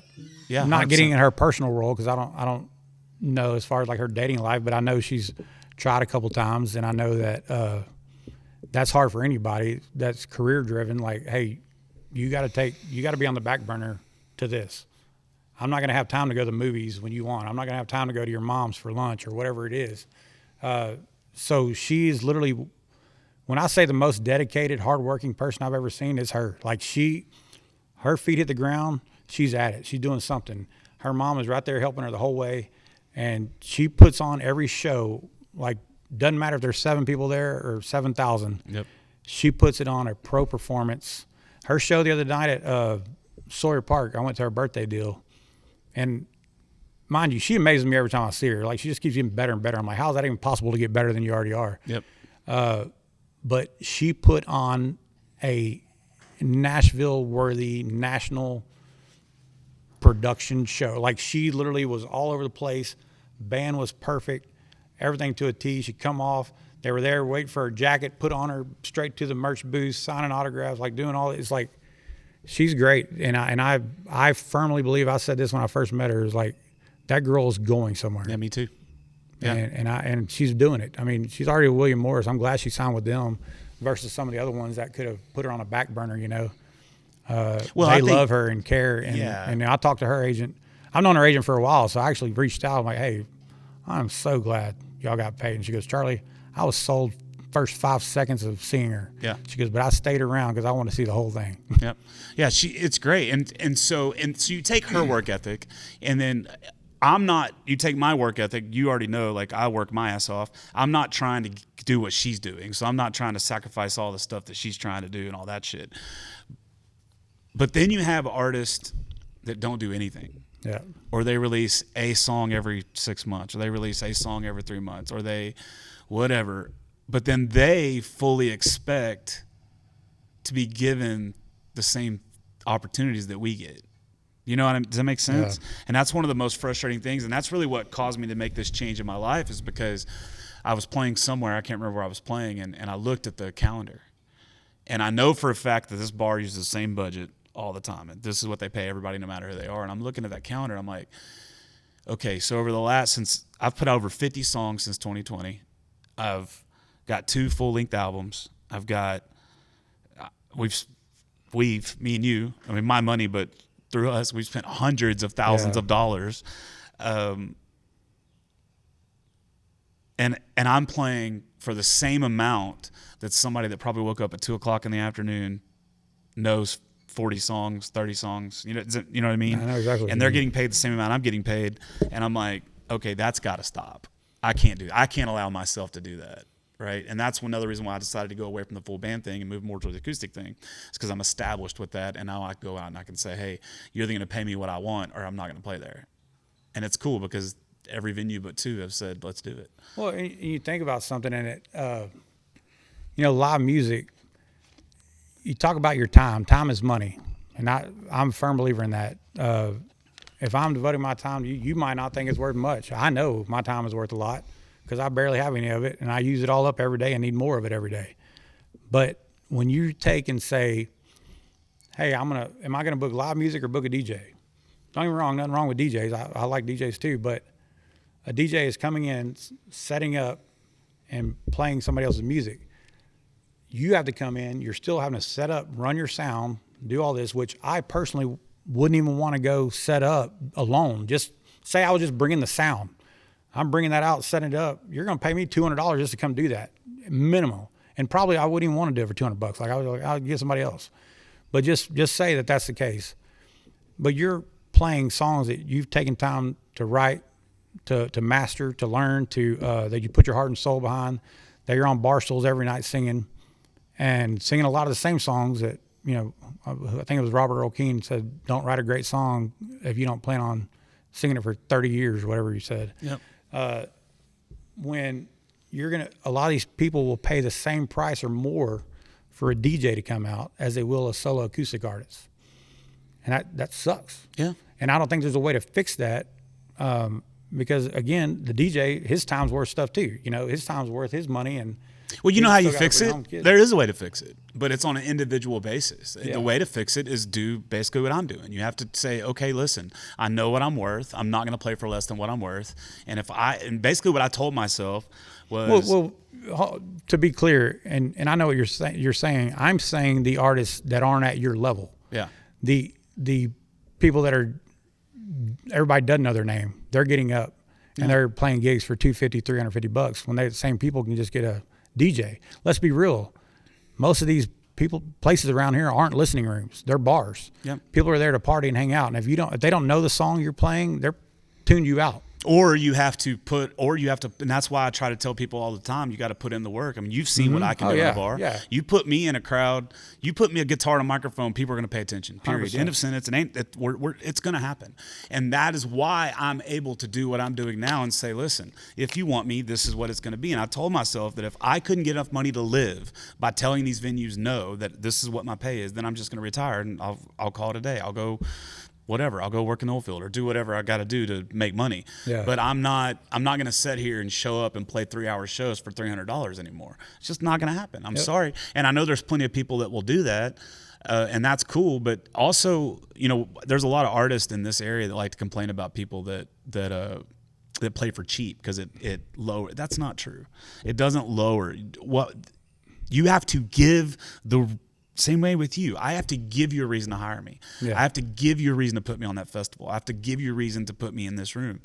Not 100%. getting in her personal role, because I don't know as far as like her dating life, but I know she's tried a couple times, and I know that that's hard for anybody that's career driven. Like, hey, you got to be on the back burner to this. I'm not going to have time to go to the movies when you want. I'm not going to have time to go to your mom's for lunch or whatever it is. So she's literally, when I say the most dedicated, hardworking person I've ever seen, is her. Like, her feet hit the ground, she's at it. She's doing something. Her mom is right there helping her the whole way, and she puts on every show. Like, doesn't matter if there's 7 people there or 7,000. Yep. She puts it on a pro performance. Her show the other night at Sawyer Park, I went to her birthday deal, and mind you, she amazes me every time I see her. Like, she just keeps getting better and better. I'm like, how is that even possible to get better than you already are? Yep. But she put on a Nashville-worthy national production show. Like, she literally was all over the place. Band was perfect, everything to a T. She'd come off. They were there waiting for her jacket, put on her straight to the merch booth, signing autographs, like doing all. It's like, she's great, and I firmly believe, I said this when I first met her, is like, that girl is going somewhere. Yeah, me too. Yeah. And she's doing it. I mean, she's already with William Morris. I'm glad she signed with them versus some of the other ones that could have put her on a back burner, you know. Well, they I think- love her and care. And, Yeah. and I talked to her agent. I've known her agent for a while, so I actually reached out. I'm like, hey, I'm so glad y'all got paid. And she goes, Charlie, I was sold first 5 seconds of seeing her. Yeah. She goes, but I stayed around because I want to see the whole thing. Yep. Yeah, it's great. And so you take her work ethic, and then you take my work ethic, you already know, like, I work my ass off. I'm not trying to do what she's doing. So I'm not trying to sacrifice all the stuff that she's trying to do and all that shit. But then you have artists that don't do anything. Yeah. Or they release a song every 6 months, or they release a song every 3 months, or they whatever. But then they fully expect to be given the same opportunities that we get. You know what I mean? Does that make sense? Yeah. And that's one of the most frustrating things. And that's really what caused me to make this change in my life, is because I was playing somewhere. I can't remember where I was playing, and I looked at the calendar. And I know for a fact that this bar uses the same budget all the time. And this is what they pay everybody no matter who they are. And I'm looking at that calendar. I'm like, okay, so since I've put out over 50 songs since 2020. I've got 2 full-length albums. I've got, me and you, I mean, my money, but through us, we've spent hundreds of thousands of dollars. And I'm playing for the same amount that somebody that probably woke up at 2:00 in the afternoon knows 40 songs, 30 songs. You know what I mean? I know exactly. And they're getting paid the same amount I'm getting paid, and I'm like, okay, that's got to stop. I can't allow myself to do that, right? And that's another reason why I decided to go away from the full band thing and move more towards the acoustic thing. It's because I'm established with that, and now I go out and I can say, hey, you're either going to pay me what I want, or I'm not going to play there. And it's cool because every venue but 2 have said, let's do it. Well, and you think about something in it, live music, you talk about your time. Time is money. And I'm a firm believer in that. If I'm devoting my time, you might not think it's worth much. I know my time is worth a lot because I barely have any of it, and I use it all up every day and need more of it every day. But when you take and say, hey, am I going to book live music or book a DJ? Don't get me wrong, nothing wrong with DJs. I like DJs too, but a DJ is coming in, setting up, and playing somebody else's music. You have to come in, you're still having to set up, run your sound, do all this, which I personally wouldn't even want to go set up alone. Just say I was just bringing the sound. I'm bringing that out, setting it up. You're going to pay me $200 just to come do that, minimal. And probably I wouldn't even want to do it for $200. Like I'll get somebody else. But just say that that's the case. But you're playing songs that you've taken time to write, to master, to learn, that you put your heart and soul behind, that you're on bar stools every night singing, and singing a lot of the same songs that, I think it was Robert Earl Keen said, don't write a great song if you don't plan on singing it for 30 years, whatever you said. Yep. When a lot of these people will pay the same price or more for a DJ to come out as they will a solo acoustic artist. And that sucks. Yeah. And I don't think there's a way to fix that. Because again, the DJ, his time's worth stuff too. His time's worth his money. And well, you know how you fix it? There is a way to fix it, but it's on an individual basis. Yeah. The way to fix it is do basically what I'm doing. You have to say, okay, listen, I know what I'm worth. I'm not going to play for less than what I'm worth. And basically what I told myself was, well, to be clear, and I know what you're saying. I'm saying the artists that aren't at your level. Yeah. The people that are, everybody doesn't know their name. They're getting up and they're playing gigs for $250, $350 when the same people can just get a DJ. Let's be real. Most of these places around here aren't listening rooms. They're bars. Yep. People are there to party and hang out. And if they don't know the song you're playing, they're tuning you out. Or you have to, and that's why I try to tell people all the time, you got to put in the work. I mean, you've seen what I can do in a bar. Yeah. You put me in a crowd, you put me a guitar and a microphone, people are going to pay attention. Period. 100%. End of sentence. It's going to happen. And that is why I'm able to do what I'm doing now and say, listen, if you want me, this is what it's going to be. And I told myself that if I couldn't get enough money to live by telling these venues no, that this is what my pay is, then I'm just going to retire and I'll call it a day. I'll go whatever. I'll go work in the oil field or do whatever I got to do to make money. Yeah. But I'm not going to sit here and show up and play 3-hour shows for $300 anymore. It's just not going to happen. I'm sorry. And I know there's plenty of people that will do that. And that's cool. But also, there's a lot of artists in this area that like to complain about people that play for cheap because it lower. That's not true. It doesn't lower. What you have to give the same way with you. I have to give you a reason to hire me. Yeah. I have to give you a reason to put me on that festival. I have to give you a reason to put me in this room.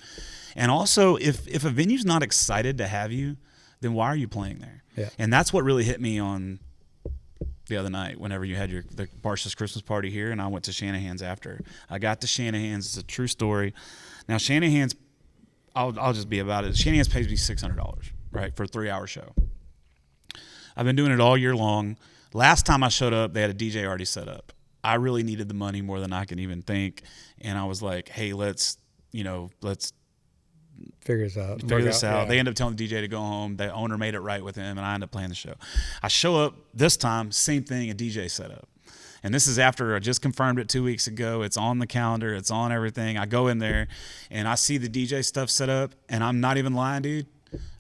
And also, if a venue's not excited to have you, then why are you playing there? Yeah. And that's what really hit me on the other night whenever you had the Barsh's Christmas party here, and I went to Shanahan's after. I got to Shanahan's. It's a true story. Now, Shanahan's, I'll just be about it. Shanahan's pays me $600, right, for a 3-hour show. I've been doing it all year long. Last time I showed up, they had a DJ already set up. I really needed the money more than I can even think. And I was like, hey, let's figure this out. Yeah. They ended up telling the DJ to go home. The owner made it right with him, and I ended up playing the show. I show up this time, same thing, a DJ set up. And this is after I just confirmed it 2 weeks ago. It's on the calendar. It's on everything. I go in there, and I see the DJ stuff set up, and I'm not even lying, dude.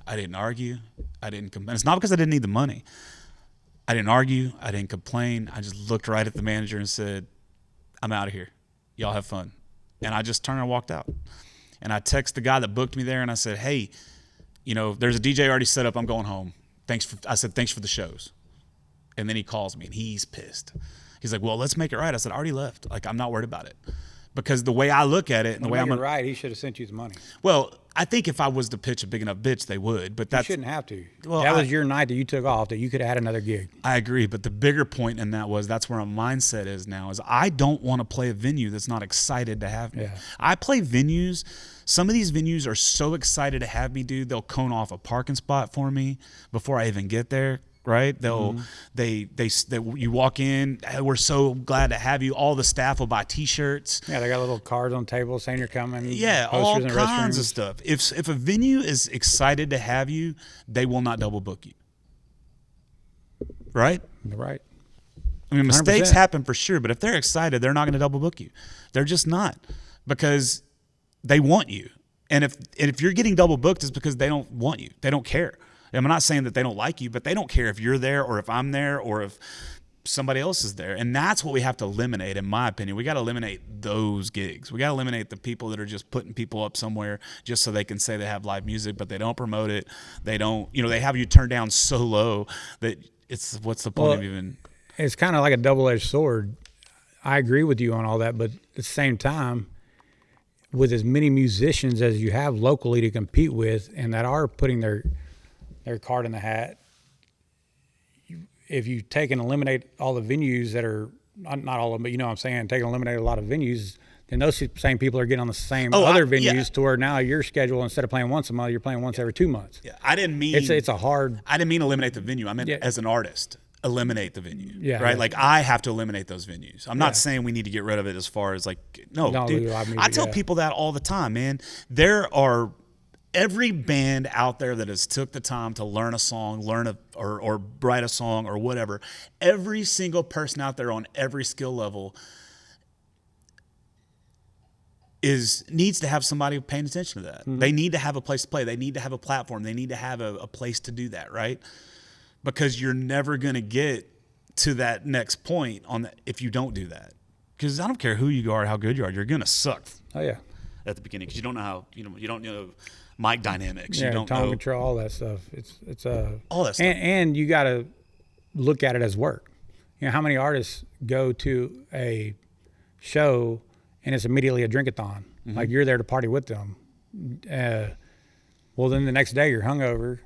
I didn't argue. I didn't complain. It's not because I didn't need the money. I didn't argue. I didn't complain. I just looked right at the manager and said, I'm out of here. Y'all have fun. And I just turned and walked out. And I texted the guy that booked me there and I said, hey, you know, there's a DJ already set up. I'm going home. I said, thanks for the shows. And then he calls me and he's pissed. He's like, well, let's make it right. I said, I already left. Like, I'm not worried about it. Because the way I look at it and the way I'm right, he should have sent you the money. Well, I think if I was to pitch a big enough bitch, they would. But You shouldn't have to. Well, that was your night that you took off that you could have had another gig. I agree, but the bigger point in that was that's where my mindset is now is I don't want to play a venue that's not excited to have me. Yeah. I play venues. Some of these venues are so excited to have me, dude. They'll cone off a parking spot for me before I even get there. Right? They'll they you walk in, hey, we're so glad to have you. All the staff will buy T-shirts. Yeah, they got little cards on tables saying you're coming. Yeah, posters all in the kinds of restrooms. stuff. If a venue is excited to have you, they will not double book you. Right? Right. I mean, mistakes 100%. happen for sure, but if they're excited, they're not going to double book you. They're just not, because they want you. And if you're getting double booked, it's because they don't want you. They don't care. I'm not saying that they don't like you, but they don't care if you're there or if I'm there or if somebody else is there. And that's what we have to eliminate, in my opinion. We got to eliminate those gigs. We got to eliminate the people that are just putting people up somewhere just so they can say they have live music, but they don't promote it. They don't, they have you turned down so low that what's the point of even. It's kind of like a double-edged sword. I agree with you on all that, but at the same time, with as many musicians as you have locally to compete with and that are putting their card in the hat, if you take and eliminate all the venues that are not all of them, but you know what I'm saying, take and eliminate a lot of venues, then those same people are getting on the same other venues to where now your schedule, instead of playing once a month, you're playing once every 2 months. Yeah, I didn't mean it's a hard. I didn't mean eliminate the venue. I meant as an artist, eliminate the venue. Yeah, right. yeah. Like I have to eliminate those venues. I'm not saying we need to get rid of it as far as like no, dude. I tell people that all the time, man. There are. Every band out there that has took the time to learn a song, or write a song or whatever, every single person out there on every skill level needs to have somebody paying attention to that. Mm-hmm. They need to have a place to play. They need to have a platform. They need to have a place to do that, right? Because you're never going to get to that next point if you don't do that. Because I don't care who you are, how good you are, you're going to suck. Oh yeah. At the beginning, because you don't know how you don't know mic dynamics. Yeah, you don't tone know control, all that stuff. It's all that stuff. And you got to look at it as work. How many artists go to a show and it's immediately a drink-a-thon? Mm-hmm. Like you're there to party with them. Well, then the next day you're hungover.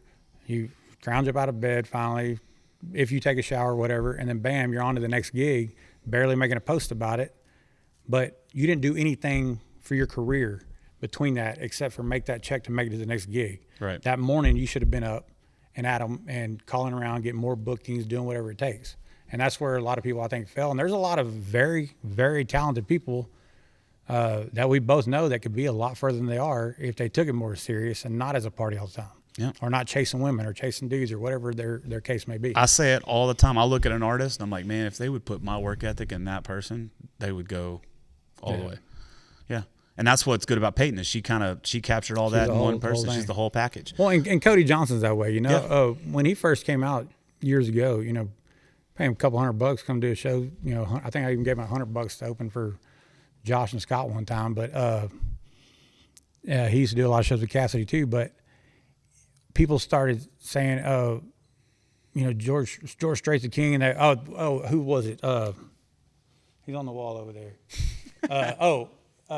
You scrounge up out of bed finally, if you take a shower, whatever, and then bam, you're on to the next gig, barely making a post about it. But you didn't do anything for your career between that except for make that check to make it to the next gig. Right. That morning you should have been up and at them and calling around, getting more bookings, doing whatever it takes. And that's where a lot of people I think fail. And there's a lot of very, very talented people that we both know that could be a lot further than they are if they took it more serious and not as a party all the time. Yeah. Or not chasing women or chasing dudes or whatever their case may be. I say it all the time. I look at an artist and I'm like, man, if they would put my work ethic in that person, they would go all the way. Yeah. And that's what's good about Peyton is she captured all that in one person. She's the whole package. Well, and Cody Johnson's that way, Yeah. When he first came out years ago, pay him a couple $100, come do a show. I think I even gave him $100 to open for Josh and Scott one time. But he used to do a lot of shows with Cassidy too. But people started saying, George Strait's the king, and who was it? He's on the wall over there.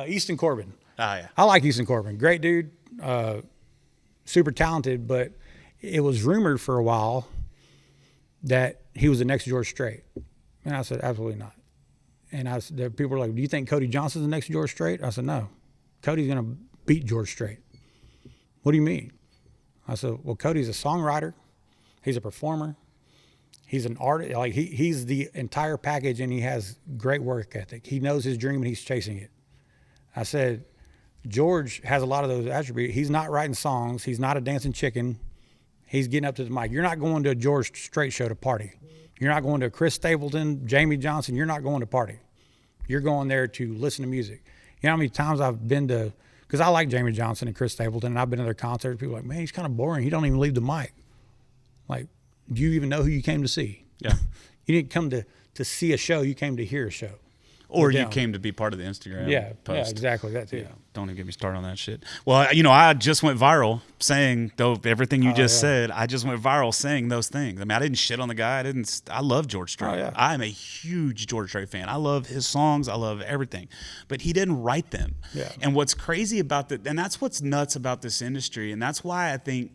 Easton Corbin. Oh, yeah. I like Easton Corbin. Great dude, super talented, but it was rumored for a while that he was the next George Strait. And I said, absolutely not. And people were like, do you think Cody Johnson's the next George Strait? I said, no. Cody's going to beat George Strait. What do you mean? I said, well, Cody's a songwriter. He's a performer. He's an artist. Like he's the entire package, and he has great work ethic. He knows his dream, and he's chasing it. I said, George has a lot of those attributes. He's not writing songs. He's not a dancing chicken. He's getting up to the mic. You're not going to a George Strait show to party. You're not going to Chris Stapleton, Jamie Johnson. You're not going to party. You're going there to listen to music. You know how many times I've been to because I like Jamie Johnson and Chris Stapleton, and I've been to their concerts. People are like, man, he's kind of boring. He don't even leave the mic. Like, do you even know who you came to see? Yeah. You didn't come to see a show. You came to hear a show. Or With you them. came to be part of the Instagram post. Yeah, exactly. That too. Yeah, don't even get me started on that shit. Well, I just went viral saying everything you just said. I just went viral saying those things. I mean, I didn't shit on the guy. I love George Strait. Oh, yeah. I'm a huge George Strait fan. I love his songs. I love everything. But he didn't write them. Yeah. And what's crazy about and that's what's nuts about this industry. And that's why I think,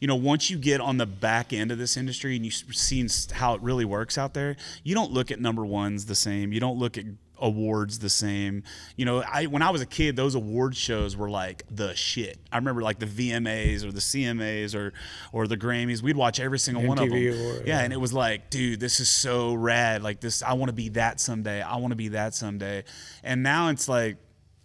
once you get on the back end of this industry and you've seen how it really works out there, you don't look at number ones the same. You don't look at awards the same. When I was a kid, those award shows were like the shit. I remember like the VMAs or the CMAs or the Grammys. We'd watch every single one of them. Award, yeah, and it was like, dude, this is so rad. Like this, I want to be that someday. I want to be that someday. And now it's like,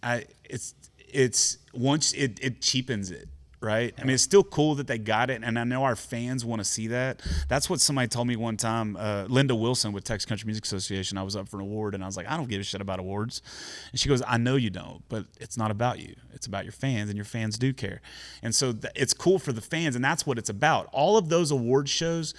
it's once it cheapens it. Right? I mean, it's still cool that they got it, and I know our fans want to see that. That's what somebody told me one time. Linda Wilson with Texas Country Music Association. I was up for an award, and I was like, I don't give a shit about awards. And she goes, I know you don't, but it's not about you. It's about your fans, and your fans do care. And so it's cool for the fans, and that's what it's about. All of those award shows,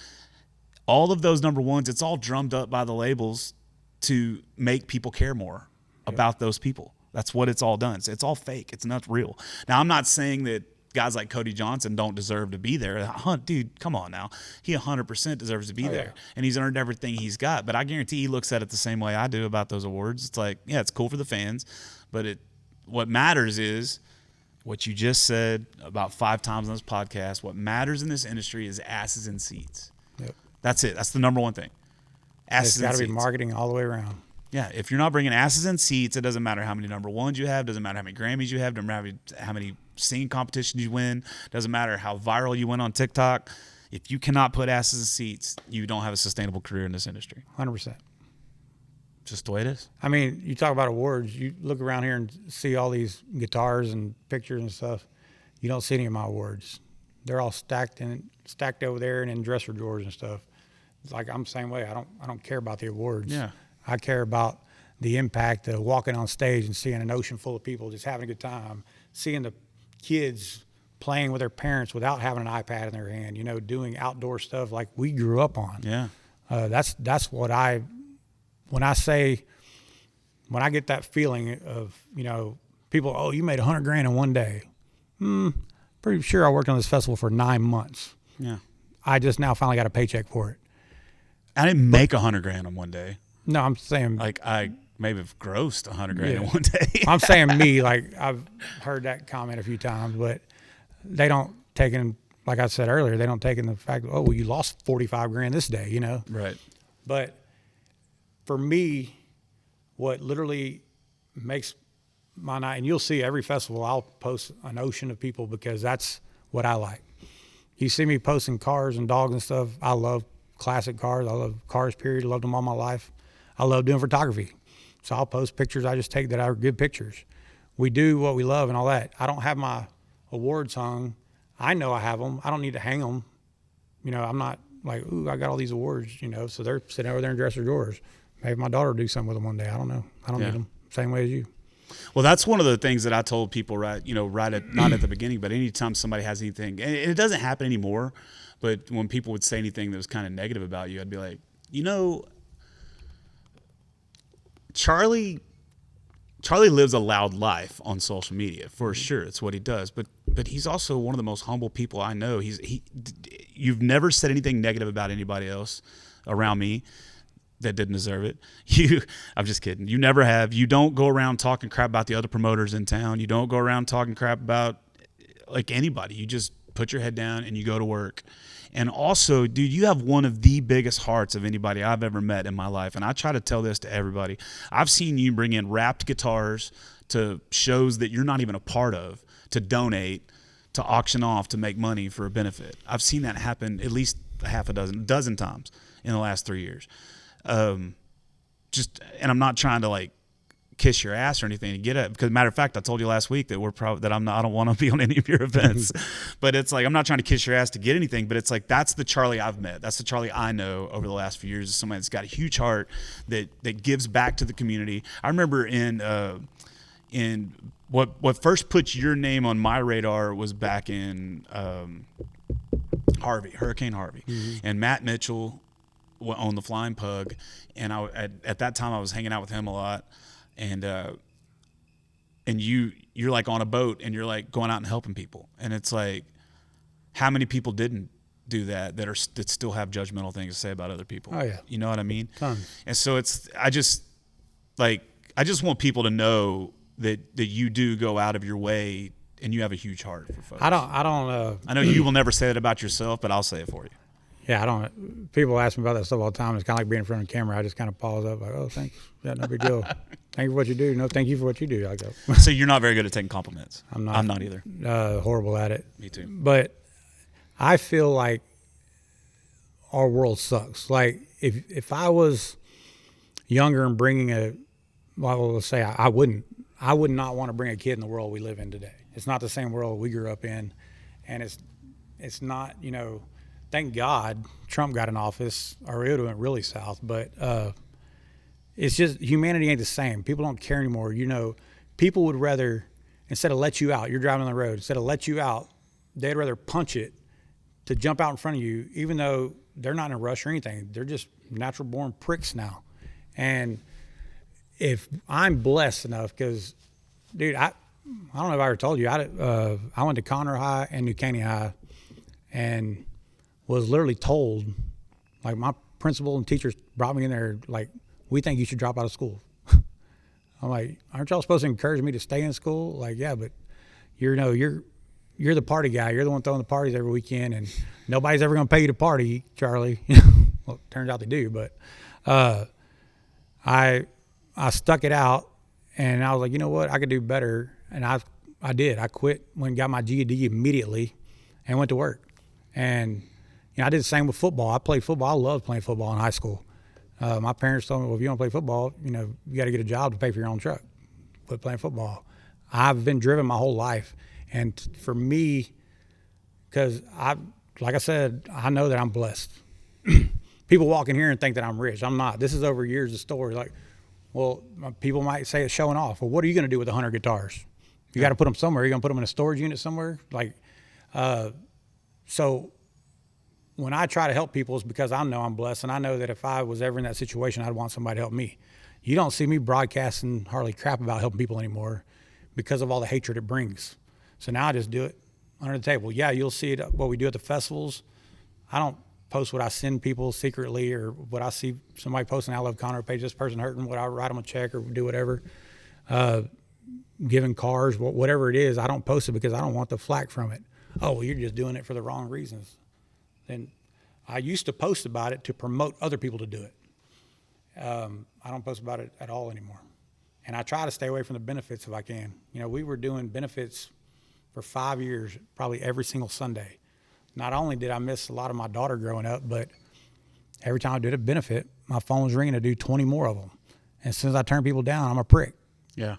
all of those number ones, it's all drummed up by the labels to make people care more about those people. That's what it's all done. It's all fake. It's not real. Now, I'm not saying that guys like Cody Johnson don't deserve to be there. Dude, come on now. He 100% deserves to be there. And he's earned everything he's got. But I guarantee he looks at it the same way I do about those awards. It's like, yeah, it's cool for the fans. But what matters is what you just said about 5 times on this podcast. What matters in this industry is asses in seats. Yep. That's it. That's the number one thing. Asses It's in got to seats. be marketing all the way around. Yeah, if you're not bringing asses in seats, it doesn't matter how many number ones you have, doesn't matter how many Grammys you have, doesn't matter how many singing competitions you win, doesn't matter how viral you went on TikTok. If you cannot put asses in seats, you don't have a sustainable career in this industry. 100%. Just the way it is. I mean, you talk about awards. You look around here and see all these guitars and pictures and stuff. You don't see any of my awards. They're all stacked over there and in dresser drawers and stuff. It's like I'm the same way. I don't care about the awards. Yeah. I care about the impact of walking on stage and seeing an ocean full of people just having a good time, seeing the kids playing with their parents without having an iPad in their hand, doing outdoor stuff like we grew up on. Yeah. That's what when I get that feeling of, people, oh, you made $100,000 in one day. Pretty sure I worked on this festival for 9 months. Yeah. I just now finally got a paycheck for it. I didn't make $100,000 in one day. No, I'm saying Like I maybe have grossed $100,000 in one day. I'm saying me, like I've heard that comment a few times, but they don't take in, like I said earlier, they don't take in the fact, oh, well, you lost $45,000 this day, Right. But for me, what literally makes my night, and you'll see every festival, I'll post an ocean of people because that's what I like. You see me posting cars and dogs and stuff. I love classic cars. I love cars, period. I loved them all my life. I love doing photography. So I'll post pictures I just take that are good pictures. We do what we love and all that. I don't have my awards hung. I know I have them. I don't need to hang them. I'm not like, ooh, I got all these awards, so they're sitting over there in dresser drawers. Maybe my daughter will do something with them one day. I don't know. I don't need them. Same way as you. Well, that's one of the things that I told people right at not at the beginning, but anytime somebody has anything, and it doesn't happen anymore, but when people would say anything that was kind of negative about you, I'd be like, Charlie lives a loud life on social media for sure. It's what he does, but he's also one of the most humble people I know. You've never said anything negative about anybody else around me that didn't deserve it. I'm just kidding. You never have. You don't go around talking crap about the other promoters in town. You don't go around talking crap about like anybody. You just put your head down and you go to work. And also, dude, you have one of the biggest hearts of anybody I've ever met in my life. And I try to tell this to everybody. I've seen you bring in wrapped guitars to shows that you're not even a part of, to donate, to auction off, to make money for a benefit. I've seen that happen at least a dozen times in the last 3 years. And I'm not trying to like kiss your ass or anything to get it, because matter of fact, I told you last week that I don't want to be on any of your events, but it's like, I'm not trying to kiss your ass to get anything, but it's like, that's the Charlie I've met. That's the Charlie I know over the last few years, is somebody that's got a huge heart that gives back to the community. I remember in And what first put your name on my radar was back in Hurricane Harvey, and Matt Mitchell owned the Flying Pug, and at that time I was hanging out with him a lot, and you're like on a boat and you're like going out and helping people, and it's like, how many people didn't do that still have judgmental things to say about other people? Oh yeah, you know what I mean? Tons. And so I just want people to know that you do go out of your way and you have a huge heart for folks. I don't. I know you will never say that about yourself, but I'll say it for you. Yeah, I don't. People ask me about that stuff all the time. It's kind of like being in front of the camera. I just kind of pause up, like, oh, thanks. Yeah, no big deal. Thank you for what you do. No, thank you for what you do. I go. So you're not very good at taking compliments. I'm not. I'm not either. Horrible at it. Me too. But I feel like our world sucks. Like if I was younger and bringing let's say I would not want to bring a kid in the world we live in today. It's not the same world we grew up in, and it's not, thank God Trump got in office, or it would have went really south. But it's just humanity ain't the same. People don't care anymore. People would rather, instead of let you out, you're driving on the road, instead of let you out, they'd rather punch it to jump out in front of you, even though they're not in a rush or anything. They're just natural born pricks now. And if I'm blessed enough, because, dude, I don't know if I ever told you, I went to Conroe High and New Caney High, and was literally told, like, my principal and teachers brought me in there, like, we think you should drop out of school. I'm like, aren't y'all supposed to encourage me to stay in school? Like, yeah, but you're the party guy. You're the one throwing the parties every weekend, and nobody's ever going to pay you to party, Charlie. Well, it turns out they do, but I stuck it out, and I was like, you know what? I could do better. And I did. I quit, went and got my GED immediately and went to work. And, I did the same with football. I played football. I loved playing football in high school. My parents told me, well, if you want to play football, you got to get a job to pay for your own truck. Quit playing football. I've been driven my whole life. And for me, because like I said, I know that I'm blessed. People walk in here and think that I'm rich. I'm not. This is over years of stories. Like, well, people might say it's showing off. Well, what are you going to do with 100 guitars? You got to put them somewhere. You're going to put them in a storage unit somewhere? Like, so when I try to help people, it's because I know I'm blessed, and I know that if I was ever in that situation, I'd want somebody to help me. You don't see me broadcasting hardly crap about helping people anymore because of all the hatred it brings. So now I just do it under the table. Yeah, you'll see it, what we do at the festivals. I don't post what I send people secretly, or what I see somebody posting, I love Conroe page, this person hurting, what I write them a check or do whatever. Giving cars, whatever it is, I don't post it because I don't want the flack from it. Oh, well, you're just doing it for the wrong reasons. Then I used to post about it to promote other people to do it. I don't post about it at all anymore. And I try to stay away from the benefits if I can. We were doing benefits for 5 years, probably every single Sunday. Not only did I miss a lot of my daughter growing up, but every time I did a benefit, my phone was ringing to do 20 more of them. And as soon as I turn people down, I'm a prick. Yeah.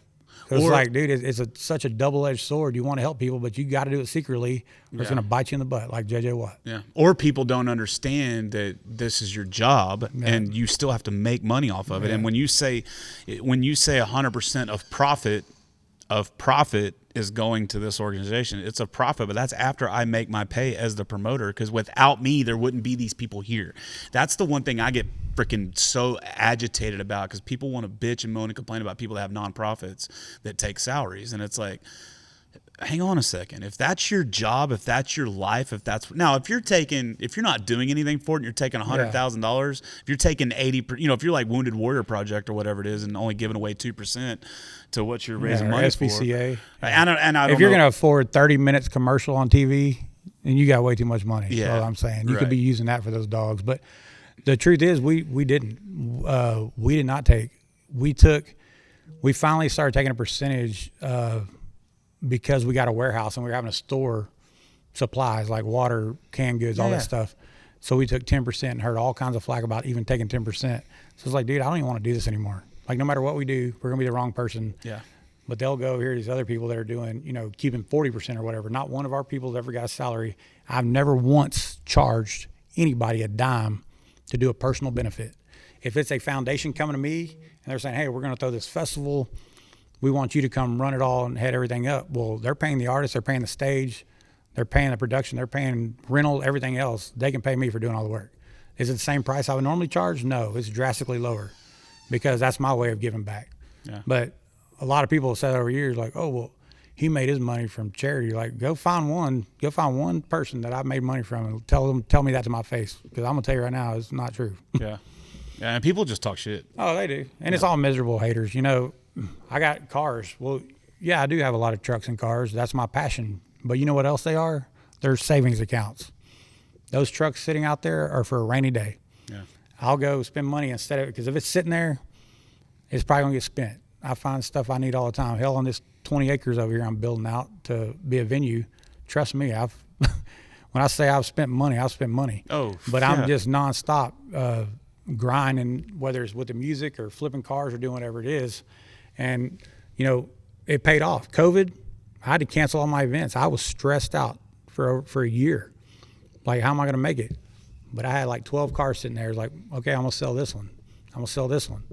It's like, dude, it's such a double-edged sword. You want to help people, but you got to do it secretly, or it's going to bite you in the butt, like J.J. Watt. Yeah. Or people don't understand that this is your job, and you still have to make money off of it. And when you say 100% of profit is going to this organization, it's a profit, but that's after I make my pay as the promoter, because without me, there wouldn't be these people here. That's the one thing I get freaking so agitated about, because people want to bitch and moan and complain about people that have nonprofits that take salaries. And it's like, hang on a second. If that's your job, if that's your life, if you're not doing anything for it and you're taking $100,000, if you're taking 80, if you're like Wounded Warrior Project or whatever it is, and only giving away 2% to what you're raising money SPCA. for. I don't if you're going to afford 30 minutes commercial on TV, then you got way too much money. Yeah. That's all I'm saying. You could be using that for those dogs. But the truth is, we didn't. We did not take. We finally started taking a percentage because we got a warehouse and we were having to store supplies like water, canned goods, all that stuff. So we took 10% and heard all kinds of flack about even taking 10%. So it's like, dude, I don't even want to do this anymore. Like, no matter what we do, we're going to be the wrong person. Yeah. But they'll go here, these other people that are doing, keeping 40% or whatever. Not one of our people has ever got a salary. I've never once charged anybody a dime to do a personal benefit. If it's a foundation coming to me and they're saying, hey, we're going to throw this festival, we want you to come run it all and head everything up. Well, they're paying the artist, they're paying the stage, they're paying the production, they're paying rental, everything else. They can pay me for doing all the work. Is it the same price I would normally charge? No, it's drastically lower because that's my way of giving back. Yeah. But a lot of people have said over years, like, oh, well, he made his money from charity. Like, go find one person that I made money from and tell me that to my face. Because I'm going to tell you right now, it's not true. Yeah. Yeah, and people just talk shit. Oh, they do. And it's all miserable haters. You know, I got cars. Well, yeah, I do have a lot of trucks and cars. That's my passion. But you know what else they are? They're savings accounts. Those trucks sitting out there are for a rainy day. Yeah. I'll go spend money instead of, because if it's sitting there, it's probably going to get spent. I find stuff I need all the time. Hell, on this 20 acres over here I'm building out to be a venue, trust me, when I say I've spent money, I've spent money. Oh, but yeah. I'm just nonstop grinding, whether it's with the music or flipping cars or doing whatever it is. And, you know, it paid off. COVID, I had to cancel all my events. I was stressed out for a year. Like, how am I going to make it? But I had like 12 cars sitting there. Like, okay, I'm going to sell this one. I'm going to sell this one.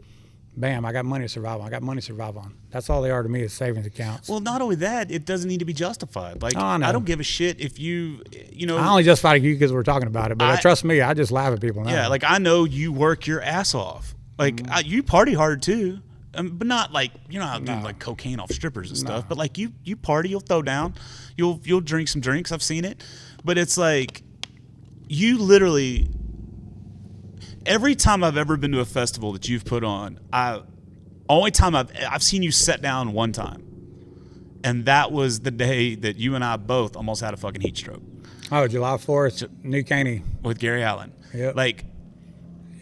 Bam, I got money to survive on. I got money to survive on. That's all they are to me is savings accounts. Well, not only that, it doesn't need to be justified. Like, Oh, I know. I don't give a shit if you know. I only justified you because we're talking about it. But trust me, I just laugh at people now. Yeah, like I know you work your ass off. Like you party hard too, but not like you're not doing like cocaine off strippers and stuff. But like you party, you'll throw down, you'll drink some drinks. I've seen it, but it's like you literally. Every time I've ever been to a festival that you've put on, only time I've seen you sit down one time, and that was the day that you and I both almost had a fucking heat stroke Oh, July 4th, New Caney. with Gary Allen. Yep. Like,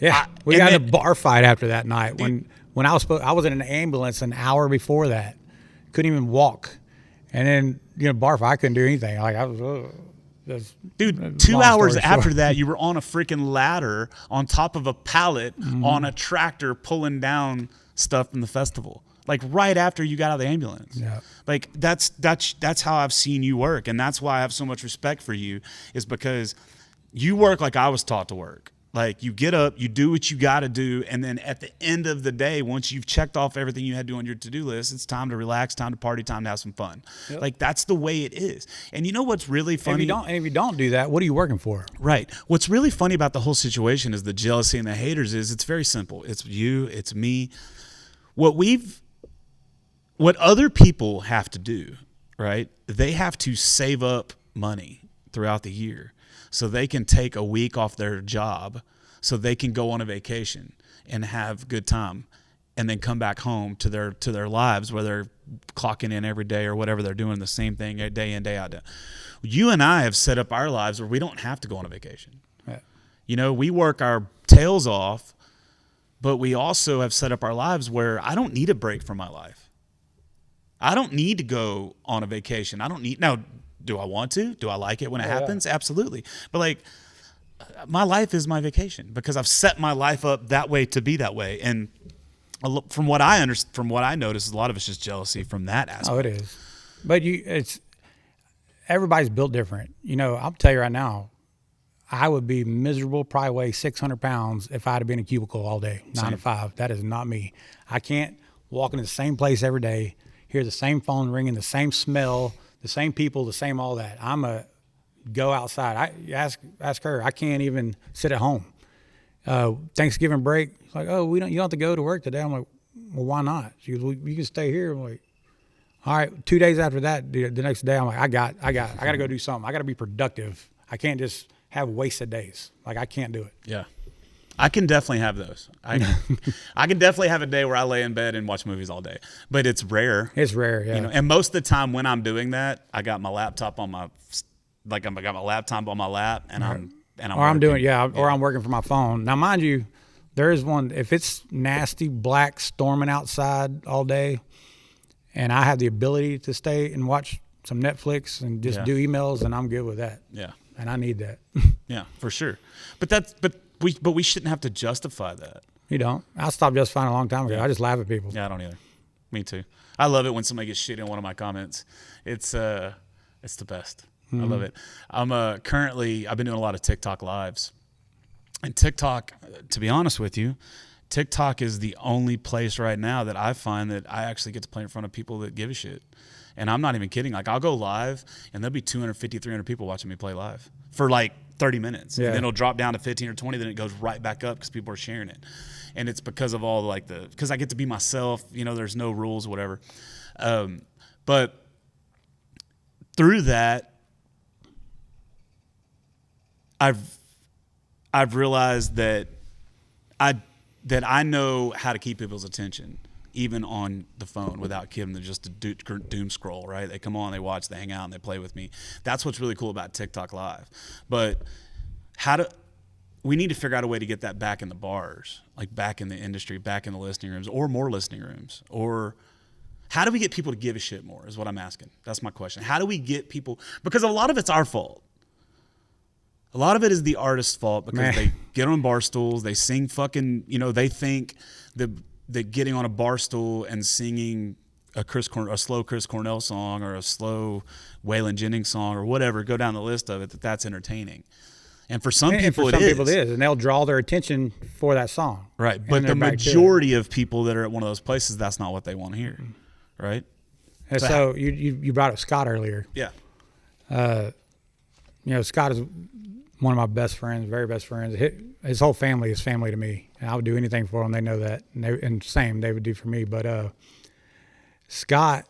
Yeah, we and got in then- a bar fight after that night. When I was in an ambulance an hour before that, couldn't even walk, and then bar fight. I couldn't do anything. Like I was. dude, 2 long hours story after short. that, you were on a freaking ladder on top of a pallet on a tractor pulling down stuff from the festival. Like right after you got out of the ambulance. Yeah. Like that's how I've seen you work, and that's why I have so much respect for you, is because you work like I was taught to work. Like you get up, you do what you got to do, and then at the end of the day, once you've checked off everything you had to do on your to-do list, it's time to relax, time to party, time to have some fun. Yep. Like that's the way it is. And you know what's really funny? If you don't do that, what are you working for? Right. What's really funny about the whole situation is the jealousy and the haters is it's very simple. It's you, it's me. What other people have to do, right? They have to save up money throughout the year so they can take a week off their job so they can go on a vacation and have a good time and then come back home to their lives where they're clocking in every day or whatever they're doing the same thing day in, day out. You and I have set up our lives where we don't have to go on a vacation. Yeah. You know, we work our tails off, but we also have set up our lives where I don't need a break from my life. I don't need to go on a vacation. Now, do I want to? Do I like it when it happens? Yeah. Absolutely. But like, my life is my vacation because I've set my life up that way to be that way. And from what I notice, a lot of it's just jealousy from that aspect. Oh, it is. But everybody's built different. I'll tell you right now, I would be miserable, probably weigh 600 pounds if I had been in a cubicle all day, 9 to 5. That is not me. I can't walk into the same place every day, hear the same phone ringing, the same smell, the same people, the same all that. I'm a go outside. Ask her. I can't even sit at home. Thanksgiving break, it's like, oh, you don't have to go to work today. I'm like, well, why not? She goes, well, you can stay here. I'm like, all right. 2 days after that, the next day, I'm like, I got to go do something. I got to be productive. I can't just have wasted days. Like I can't do it. Yeah. I can definitely have those. I can definitely have a day where I lay in bed and watch movies all day, but it's rare. It's rare, yeah. And most of the time when I'm doing that, I got my laptop on my, I got my laptop on my lap, and I'm or I'm working from my phone. Now, mind you, there is one. If it's nasty black storming outside all day, and I have the ability to stay and watch some Netflix and just do emails, and I'm good with that. Yeah. And I need that. Yeah, for sure. But we shouldn't have to justify that. You don't. I stopped justifying a long time ago. I just laugh at people. Yeah, I don't either. Me too. I love it when somebody gets shitty on one of my comments. It's the best. I love it. I've been doing a lot of TikTok lives. And TikTok, to be honest with you, TikTok is the only place right now that I find that I actually get to play in front of people that give a shit. And I'm not even kidding. Like, I'll go live, and there'll be 250, 300 people watching me play live for like 30 minutes. Yeah. And then it'll drop down to 15 or 20, then it goes right back up because people are sharing it. And it's because of all like because I get to be myself, you know, there's no rules, whatever. But through that, I've realized that I know how to keep people's attention, even on the phone, without giving them just a doom scroll, right? They come on, they watch, they hang out, and they play with me. That's what's really cool about TikTok Live. But we need to figure out a way to get that back in the bars, like back in the industry, back in the listening rooms, or more listening rooms. Or how do we get people to give a shit more is what I'm asking. That's my question. How do we get people, because a lot of it's our fault. A lot of it is the artist's fault because they get on bar stools, they sing fucking, you know, they think that getting on a bar stool and singing a slow Chris Cornell song or a slow Waylon Jennings song or whatever, go down the list of it, that's entertaining. And for some people it is. And they'll draw their attention for that song. Right. But the majority of people that are at one of those places, that's not what they want to hear. Right? And so you brought up Scott earlier. Yeah. You know, Scott is one of my best friends, very best friends. His whole family is family to me, and I would do anything for them. They know that, and same they would do for me. But Scott,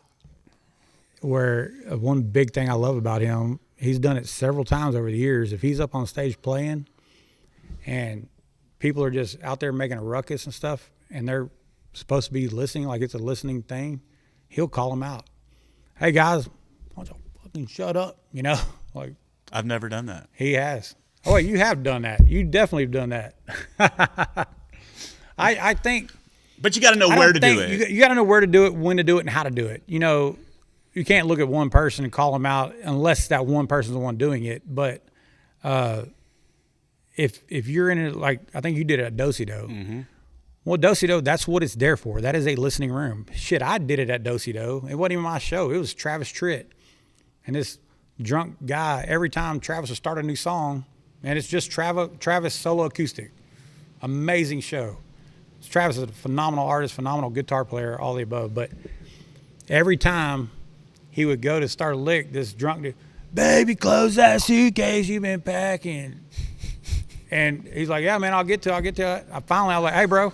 one big thing I love about him, he's done it several times over the years. If he's up on stage playing, and people are just out there making a ruckus and stuff, and they're supposed to be listening, like it's a listening thing, he'll call them out. Hey guys, why don't you fucking shut up? You know, like. I've never done that. He has. Oh, you have done that. You definitely have done that. I think. But you got to know where to do it. You got to know where to do it, when to do it, and how to do it. You know, you can't look at one person and call them out unless that one person's the one doing it. But if you're in it, like I think you did it at Dosido. Mm-hmm. Well, Dosido, that's what it's there for. That is a listening room. Shit, I did it at Dosido. It wasn't even my show. It was Travis Tritt. And this drunk guy, every time Travis would start a new song, and it's just Travis solo acoustic. Amazing show. Travis is a phenomenal artist, phenomenal guitar player, all the above. But every time he would go to start a lick, this drunk dude, baby, close that suitcase you've been packing. And he's like, yeah, man, I'll get to it. I was like, hey, bro,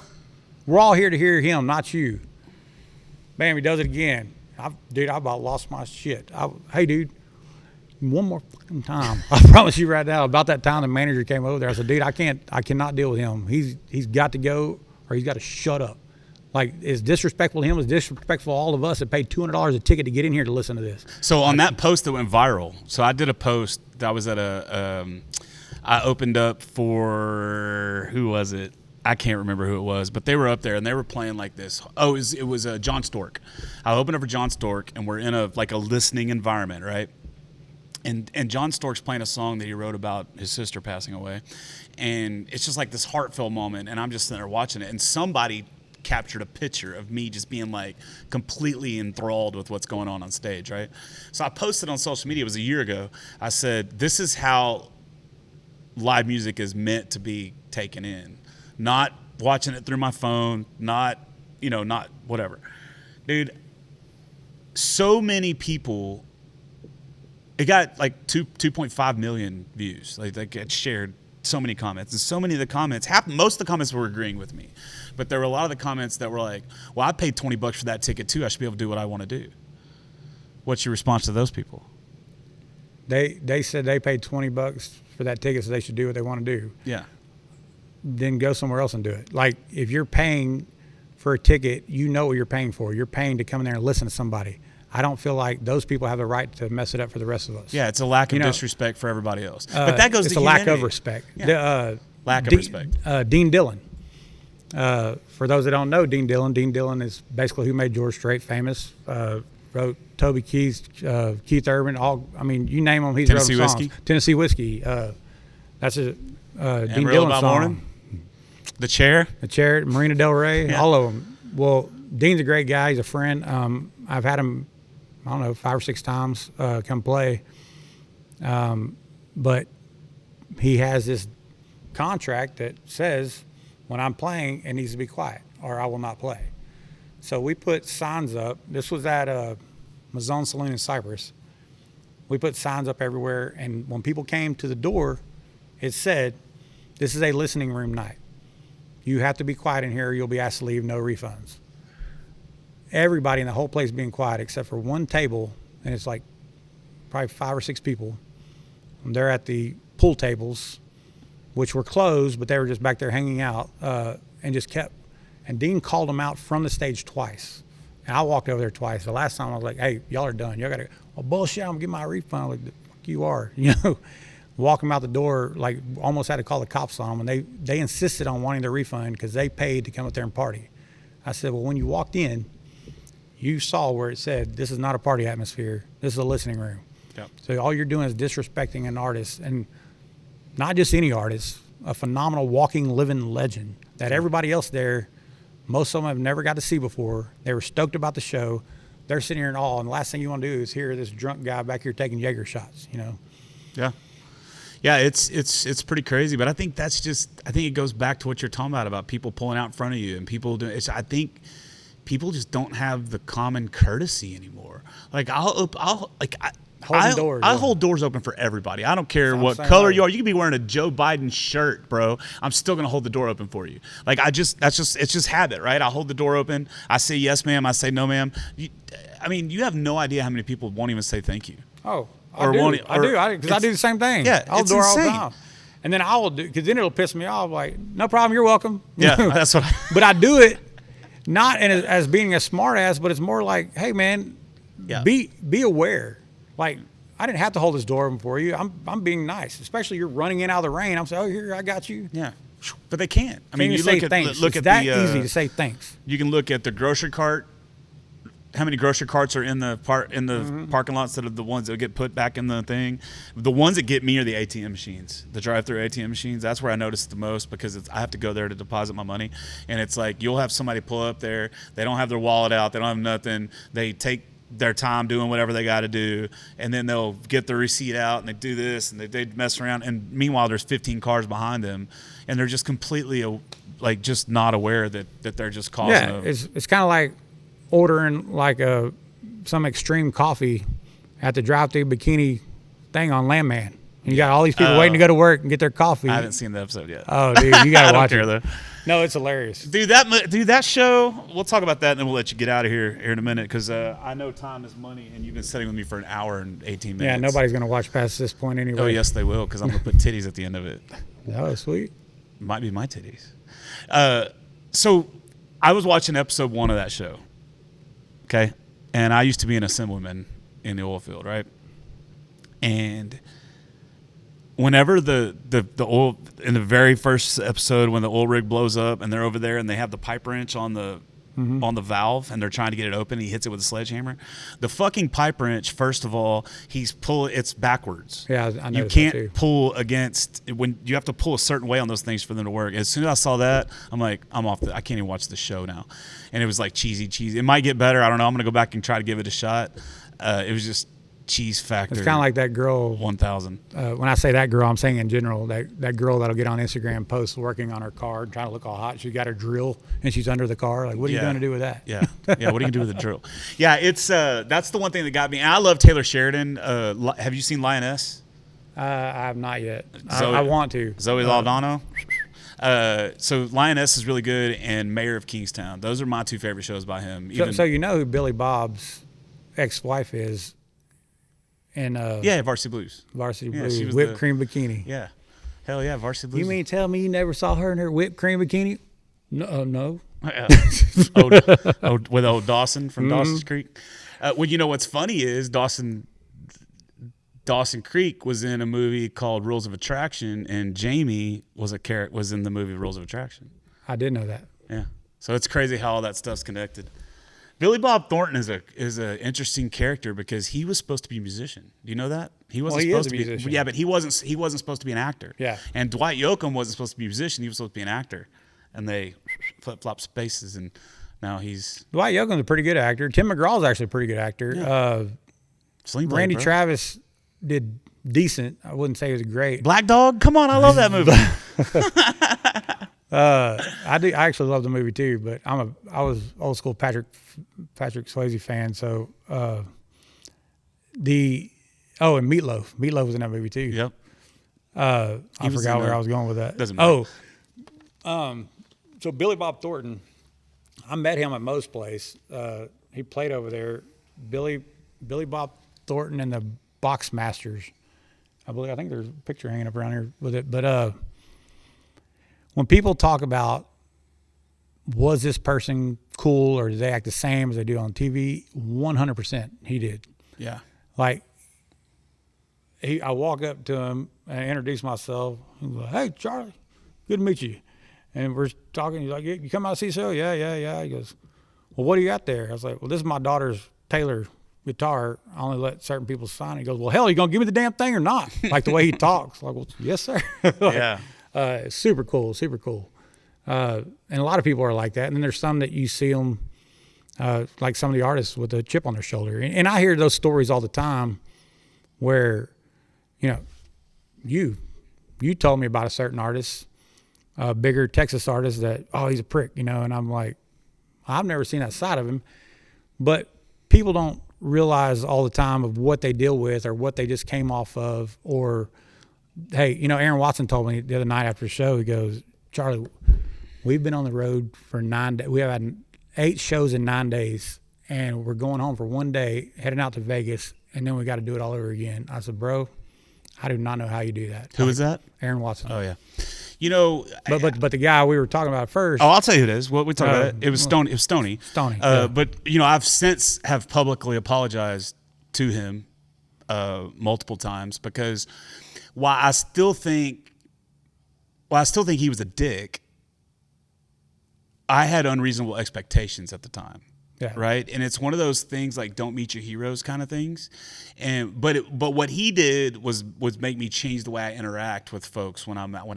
we're all here to hear him, not you. Bam, he does it again. I about lost my shit. Hey, dude. One more fucking time. I promise you right now, about that time the manager came over there, I said, dude, I cannot deal with him. He's got to go, or he's got to shut up. Like, it's disrespectful to him, it's disrespectful to all of us that paid $200 a ticket to get in here to listen to this. So on that post that went viral, so I did a post that was at I opened up for, who was it? I can't remember who it was, but they were up there and they were playing like this. Oh, it was John Stork. I opened up for John Stork, and we're in a listening environment, right? And John Stork's playing a song that he wrote about his sister passing away. And it's just like this heartfelt moment, and I'm just sitting there watching it. And somebody captured a picture of me just being like completely enthralled with what's going on stage, right? So I posted on social media, it was a year ago. I said, this is how live music is meant to be taken in. Not watching it through my phone, not whatever. Dude, so many people, it got like 2.5 million views. Like it shared so many comments, and so many of the comments, most of the comments were agreeing with me, but there were a lot of the comments that were like, well, I paid $20 for that ticket too. I should be able to do what I want to do. What's your response to those people? They said they paid $20 for that ticket, so they should do what they want to do. Yeah. Then go somewhere else and do it. Like, if you're paying for a ticket, you know what you're paying for. You're paying to come in there and listen to somebody. I don't feel like those people have the right to mess it up for the rest of us. Yeah, it's a lack of disrespect for everybody else. But that goes it's to a humanity. lack of respect. Yeah. Lack of respect. Dean Dillon. For those that don't know Dean Dillon is basically who made George Strait famous. Wrote Toby Keith, Keith Urban, you name them, he's Tennessee wrote songs. Whiskey. Tennessee Whiskey. That's a Dean Amarillo Dillon by song. Morning. The Chair. The Chair, Marina Del Rey, Yeah. all of them. Well, Dean's a great guy. He's a friend. I've had him, 5 or 6 times come play. But he has this contract that says When I'm playing, it needs to be quiet, or I will not play. So we put signs up. This was at Mazon Saloon in Cypress. We put signs up everywhere, and when people came to the door, it said, "This is a listening room night. You have to be quiet in here, or you'll be asked to leave, no refunds." Everybody in the whole place being quiet except for one table, and it's like probably 5 or 6 people. And they're at the pool tables, which were closed, but they were just back there hanging out, and just kept. And Dean called them out from the stage twice. And I walked over there twice. The last time I was like, "Hey, y'all are done. Y'all got to." "Well, bullshit, I'm going to get my refund." I'm like, "The fuck you are." You know, walk them out the door, like almost had to call the cops on them. And they insisted on wanting their refund because they paid to come up there and party. I said, "Well, when you walked in, you saw where it said, this is not a party atmosphere. This is a listening room." Yep. So all you're doing is disrespecting an artist, and not just any artist, a phenomenal walking, living legend that everybody else there, most of them have never got to see before. They were stoked about the show. They're sitting here in awe, and the last thing you want to do is hear this drunk guy back here taking Jaeger shots, you know? Yeah. Yeah, it's pretty crazy, but I think it goes back to what you're talking about people pulling out in front of you and people doing. I think people just don't have the common courtesy anymore. Like I'll hold doors open for everybody. I don't care what color you are. You can be wearing a Joe Biden shirt, bro. I'm still gonna hold the door open for you. Like it's just habit, right? I hold the door open. I say yes, ma'am. I say no, ma'am. You have no idea how many people won't even say thank you. Oh, I do because I do the same thing. Yeah, I'll it's door insane. all the time. And then I will do, because then it'll piss me off. Like, no problem, you're welcome. Yeah, that's what. But I do it not as being a smart ass, but it's more like, hey man, be aware. Like, I didn't have to hold this door open for you. I'm being nice, especially you're running in out of the rain. I'm saying, "Oh, here, I got you." Yeah, but they can't. I mean, you look say at thanks. look it's at that the easy to say thanks. You can look at the grocery cart. How many grocery carts are in the parking lot instead of the ones that get put back in the thing? The ones that get me are the ATM machines, the drive-through ATM machines. That's where I notice it the most because I have to go there to deposit my money. And it's like you'll have somebody pull up there. They don't have their wallet out. They don't have nothing. They take their time doing whatever they got to do, and then they'll get the receipt out and they do this and they mess around. And meanwhile, there's 15 cars behind them, and they're just completely just not aware that they're just causing. Yeah, it's kind of like ordering like some extreme coffee at the drive-through bikini thing on Landman. And you got all these people waiting to go to work and get their coffee. I haven't seen the episode yet. Oh, dude, you got to watch it. Though. No, it's hilarious. Dude, that show, we'll talk about that and then we'll let you get out of here in a minute because I know time is money and you've been sitting with me for an hour and 18 minutes. Yeah, nobody's going to watch past this point anyway. Oh, yes, they will because I'm going to put titties at the end of it. Oh, sweet. Might be my titties. So I was watching episode 1 of that show. Okay, and I used to be an assemblyman in the oil field, right? And whenever the oil in the very first episode, when the oil rig blows up and they're over there and they have the pipe wrench on the valve and they're trying to get it open, he hits it with a sledgehammer. The fucking pipe wrench, first of all, it's backwards. Yeah, I know. You can't pull against when you have to pull a certain way on those things for them to work. As soon as I saw that, I'm like, I'm off. I can't even watch the show now. And it was like cheesy. It might get better. I don't know. I'm gonna go back and try to give it a shot. It was just cheese factor. It's kind of like that girl. 1,000. When I say that girl, I'm saying in general that girl that'll get on Instagram posts working on her car and trying to look all hot. She got her drill and she's under the car. Like, what are you going to do with that? Yeah. What are you gonna do with the drill? Yeah, it's that's the one thing that got me. And I love Taylor Sheridan. Have you seen Lioness? I have not yet. I want to. Zoe Saldana. So Lioness is really good, and Mayor of Kingstown. Those are my 2 favorite shows by him. So you know who Billy Bob's ex-wife is? And Varsity Blues. Varsity Blues, whipped cream bikini. Yeah, hell yeah, Varsity Blues. You mean tell me you never saw her in her whipped cream bikini? No. With old Dawson from Dawson's Creek. Well, you know what's funny is Dawson Creek was in a movie called Rules of Attraction, and Jamie was in the movie Rules of Attraction. I did know that. Yeah, so it's crazy how all that stuff's connected. Billy Bob Thornton is a interesting character because he was supposed to be a musician. Do you know that? He wasn't supposed to be. Musician. Yeah, but he wasn't supposed to be an actor. Yeah. And Dwight Yoakam wasn't supposed to be a musician. He was supposed to be an actor. And they flip-flop spaces, and now he's Dwight Yoakam's a pretty good actor. Tim McGraw's actually a pretty good actor. Yeah. Randy Travis did decent. I wouldn't say he was great. Black Dog? Come on, I love that movie. I do. I actually love the movie too, but I was old school Patrick Swayze fan. So and Meatloaf. Meatloaf was in that movie too. Yep. I was forgot in where a- I was going with that. Doesn't matter. So Billy Bob Thornton, I met him at Moe's place. He played over there. Billy Bob Thornton and the Box Masters. I think there's a picture hanging up around here with it. But when people talk about was this person cool or did they act the same as they do on TV, 100% he did. Yeah. Like I walk up to him and I introduce myself. He's like, "Hey, Charlie, good to meet you." And we're talking. He's like, "You come out to see the show?" Yeah. He goes, "Well, what do you got there?" I was like, "Well, this is my daughter's Taylor guitar. I only let certain people sign it." He goes, "Well, hell, you gonna give me the damn thing or not?" Like the way he talks. Like, "Well, yes, sir." Yeah. Super cool. And a lot of people are like that. And then there's some that you see them, like some of the artists with a chip on their shoulder. And I hear those stories all the time where, you told me about a certain artist, a bigger Texas artist that, oh, he's a prick, and I'm like, I've never seen that side of him. But people don't realize all the time of what they deal with or what they just came off of. Or, hey, Aaron Watson told me the other night after the show, he goes, "Charlie, we've been on the road for 9 days. We have had 8 shows in 9 days, and we're going home for 1 day, heading out to Vegas, and then we got to do it all over again." I said, "Bro, I do not know how you do that." Who was that? Aaron Watson. Oh yeah. But the guy we were talking about first. Oh, I'll tell you who it is. What we talked about it was Stoney. It was Stoney. Stoney, yeah. But I've since have publicly apologized to him multiple times because while I still think he was a dick, I had unreasonable expectations at the time. Yeah. Right. And it's one of those things like don't meet your heroes kind of things. But what he did was make me change the way I interact with folks when I'm at.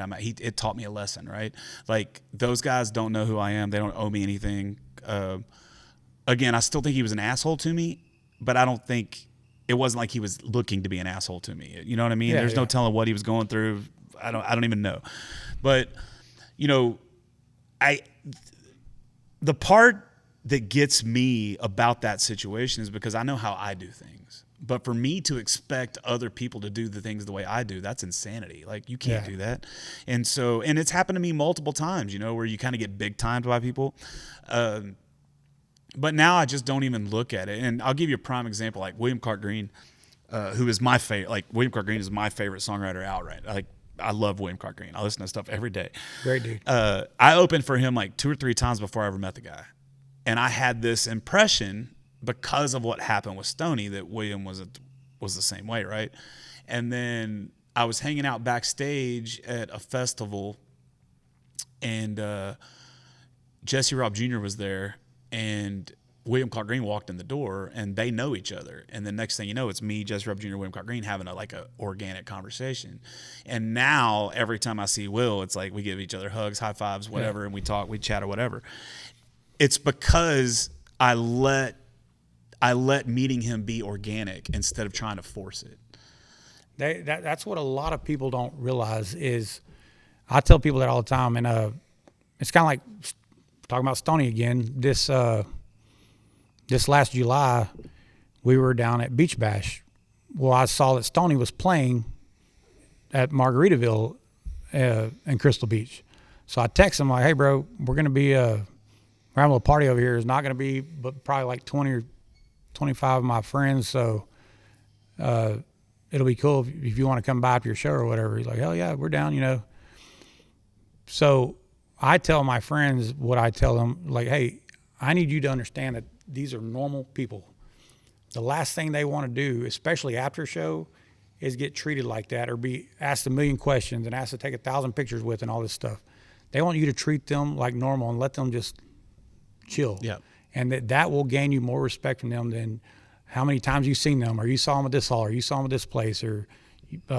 It taught me a lesson. Right. Like those guys don't know who I am. They don't owe me anything. Again, I still think he was an asshole to me, but I don't think it wasn't like he was looking to be an asshole to me. You know what I mean? Yeah, There's no yeah. telling what he was going through. I don't even know. But the part that gets me about that situation is because I know how I do things. But for me to expect other people to do the things the way I do, that's insanity. Like you can't do that. And it's happened to me multiple times, where you kind of get big timed by people. But now I just don't even look at it. And I'll give you a prime example, like William Clark Green, who is my favorite. Like William Clark Green is my favorite songwriter outright. I love William Clark Green. I listen to stuff every day. Great dude. I opened for him like 2 or 3 times before I ever met the guy. And I had this impression because of what happened with Stoney that William was the same way, right? And then I was hanging out backstage at a festival, and Jesse Robb Jr. was there, and William Clark Green walked in the door, and they know each other. And the next thing you know, it's me, Jesse Robb Jr., William Clark Green having a organic conversation. And now every time I see Will, it's like we give each other hugs, high fives, whatever, and we talk, we chat or whatever. It's because I let meeting him be organic instead of trying to force it. That's what a lot of people don't realize is, I tell people that all the time, and it's kind of like talking about Stoney again. This last July, we were down at Beach Bash. Well, I saw that Stoney was playing at Margaritaville in Crystal Beach. So I text him like, "Hey, bro, we're going to be we're having a little party over here. It's not going to be but probably like 20 or 25 of my friends. So it'll be cool if you want to come by up your show or whatever." He's like, "Hell yeah, we're down, So I tell my friends what I tell them, like, "Hey, I need you to understand that these are normal people. The last thing they want to do, especially after show, is get treated like that or be asked a million questions and asked to take 1,000 pictures with and all this stuff. They want you to treat them like normal and let them just chill. Yeah. And that will gain you more respect from them than how many times you've seen them, or you saw them at this hall, or you saw them at this place, or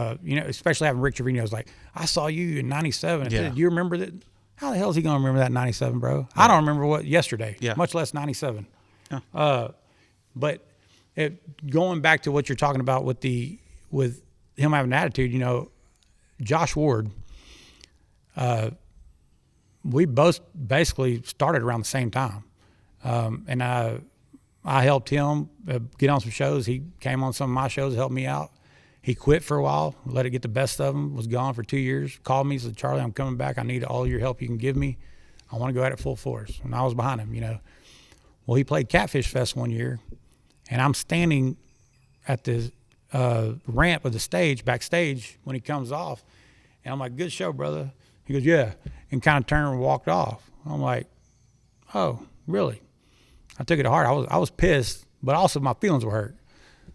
especially having Rick Trevino's like, "I saw you in '97. Yeah. Do you remember that?" How the hell is he gonna remember that '97, bro? Yeah. I don't remember what yesterday. Yeah. Much less '97. Yeah. But going back to what you're talking about with him having an attitude, Josh Ward, we both basically started around the same time. And I helped him get on some shows. He came on some of my shows, helped me out. He quit for a while, let it get the best of him, was gone for 2 years, called me, said, Charlie, I'm coming back. I need all your help you can give me. I want to go at it full force. And I was behind him, you know. Well, he played Catfish Fest one year, and I'm standing at the ramp of the stage, backstage, when he comes off. And I'm like, good show, brother. He goes, yeah, and kind of turned and walked off. I'm like, oh, really? I took it to heart. I was pissed, but also my feelings were hurt.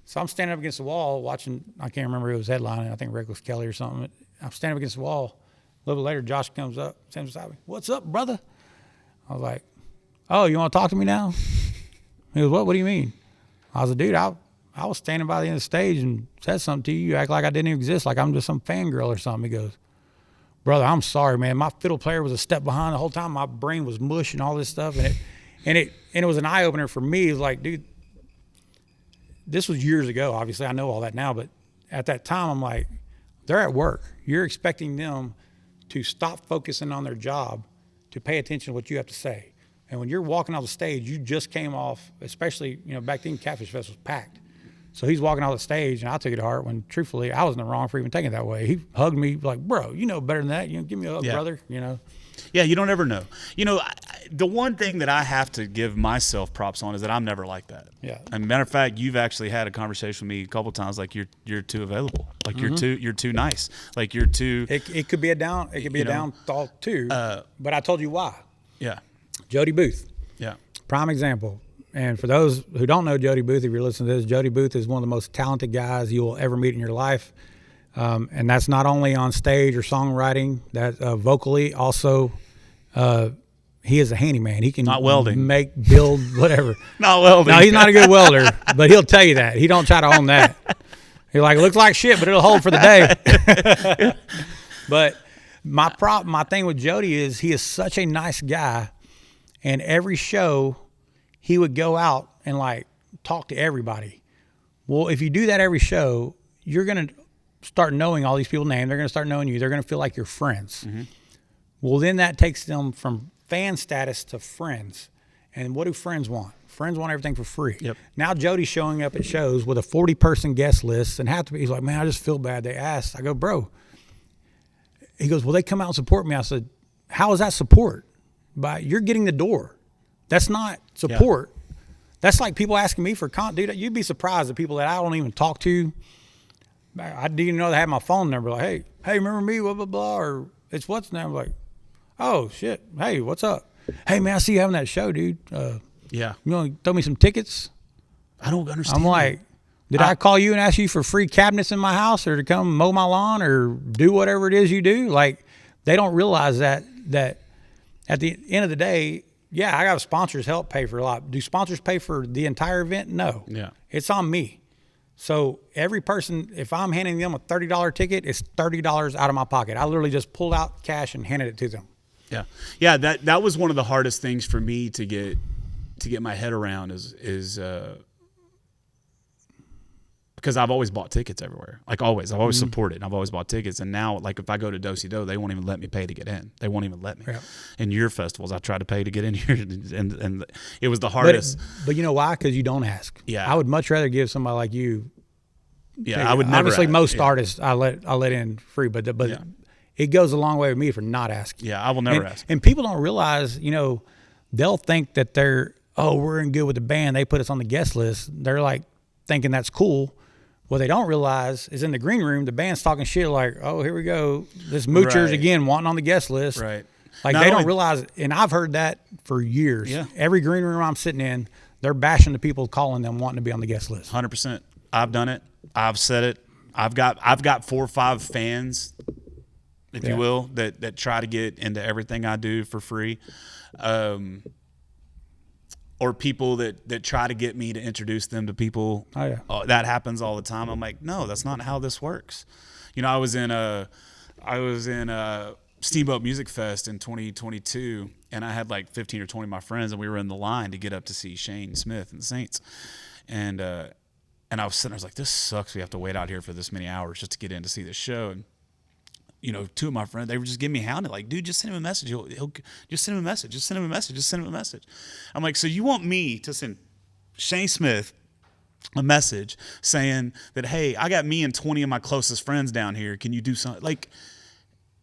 So I'm standing up against the wall watching, I can't remember who was headlining, I think Reckless Kelly or something. I'm standing up against the wall. A little bit later, Josh comes up, stands beside me. What's up, brother? I was like, oh, you want to talk to me now? He goes, what do you mean? I was like, dude, I was standing by the end of the stage and said something to you. You act like I didn't even exist, like I'm just some fangirl or something. He goes, brother, I'm sorry, man. My fiddle player was a step behind the whole time. My brain was mush and all this stuff. And it was an eye-opener for me. It was like, dude, this was years ago. Obviously, I know all that now. But at that time, I'm like, they're at work. You're expecting them to stop focusing on their job to pay attention to what you have to say. And when you're walking off the stage, you just came off, especially, you know, back then Catfish Fest was packed. So he's walking off the stage, and I took it to heart when, truthfully, I was in the wrong for even taking it that way. He hugged me like, bro, you know better than that. You know, give me a hug, brother, you know. Yeah, you don't ever know. You know, the one thing that I have to give myself props on is that I'm never like that. Yeah. As a matter of fact, you've actually had a conversation with me a couple of times, like you're too available, like you're too nice, like you're too. It could be a down. It could be a down thought too. But I told you why. Yeah. Jody Booth, Yeah. prime example. And for those who don't know Jody Booth, if you're listening to this, Jody Booth is one of the most talented guys you will ever meet in your life. And that's not only on stage or songwriting, that vocally also, he is a handyman. He can not welding, build, whatever. Not welding. No, he's not a good welder, but he'll tell you that. He don't try to own that. He's like, it looks like shit, but it'll hold for the day. But my thing with Jody is he is such a nice guy, and every show he would go out and like talk to everybody. Well, if you do that every show, you're going to start knowing all these people's names. They're going to start knowing you. They're going to feel like you're friends. Mm-hmm. Well, then that takes them from fan status to friends. And what do friends want? Friends want everything for free. Yep. Now Jody's showing up at shows with a 40-person guest list and he's like, man, I just feel bad. They asked. I go, bro. He goes, well, they come out and support me. I said, how is that support? You're getting the door. That's not support. Yeah. That's like people asking me for dude, you'd be surprised at people that I don't even talk to. I didn't even know they had my phone number. Like, hey, remember me? Blah, blah, blah. Or it's what's name? Like, oh, shit. Hey, what's up? Hey, man, I see you having that show, dude. Yeah. You want to throw me some tickets? I don't understand. I'm like, did I call you and ask you for free cabinets in my house or to come mow my lawn or do whatever it is you do? Like, they don't realize that at the end of the day, yeah, I got sponsors help pay for a lot. Do sponsors pay for the entire event? No. Yeah. It's on me. So every person, if I'm handing them a $30 ticket, it's $30 out of my pocket. I literally just pulled out cash and handed it to them. Yeah. Yeah, that was one of the hardest things for me to get my head around is because I've always bought tickets everywhere. Like always. I've always supported. I've always bought tickets. And now, like, if I go to Do-Si-Do, they won't even let me pay to get in. They won't even let me. Yeah. In your festivals, I try to pay to get in here, and it was the hardest. But you know why? Because you don't ask. Yeah. I would much rather give somebody like you. Yeah, I would never. Obviously, most artists I let in free, but yeah. It goes a long way with me for not asking. Yeah, I will never ask. And people don't realize, they'll think that we're in good with the band. They put us on the guest list. They're like thinking that's cool. What they don't realize is in the green room, the band's talking shit like, oh, here we go. This moocher's again wanting on the guest list. Right. Like they don't realize, and I've heard that for years. Yeah. Every green room I'm sitting in, they're bashing the people calling them wanting to be on the guest list. 100%. I've done it. I've said it. I've got 4 or 5 fans, if you will, that try to get into everything I do for free. Or people that try to get me to introduce them to people. Oh, yeah. That happens all the time. I'm like, no, that's not how this works. I was in Steamboat Music Fest in 2022, and I had like 15 or 20 of my friends, and we were in the line to get up to see Shane Smith and the Saints. And I was sitting there, I was like, this sucks. We have to wait out here for this many hours just to get in to see this show. And, two of my friends, they were just giving me hounded, like, dude, just send him a message. He'll just send him a message. Just send him a message. Just send him a message. I'm like, so you want me to send Shane Smith a message saying that, hey, I got me and 20 of my closest friends down here. Can you do something? Like,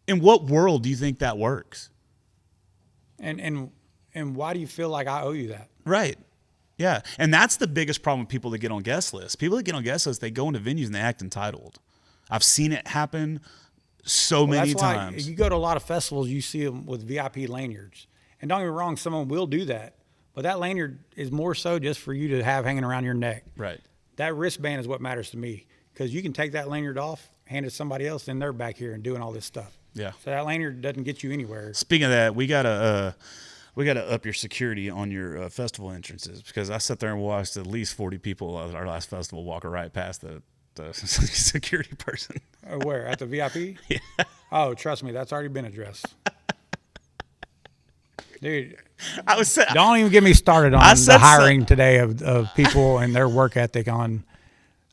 in what world do you think that works? And why do you feel like I owe you that? Right. Yeah. And that's the biggest problem with people that get on guest lists. People that get on guest lists, they go into venues and they act entitled. I've seen it happen so many times. You go to a lot of festivals, you see them with VIP lanyards. And don't get me wrong, someone will do that. But that lanyard is more so just for you to have hanging around your neck. Right. That wristband is what matters to me, because you can take that lanyard off, hand it to somebody else, and they're back here and doing all this stuff. Yeah. So that lanyard doesn't get you anywhere. Speaking of that, we gotta up your security on your festival entrances, because I sat there and watched at least 40 people at our last festival walk right past the security person. Where? At the VIP? Yeah. Oh, trust me, that's already been addressed. Dude, don't even get me started on the hiring today of people and their work ethic on,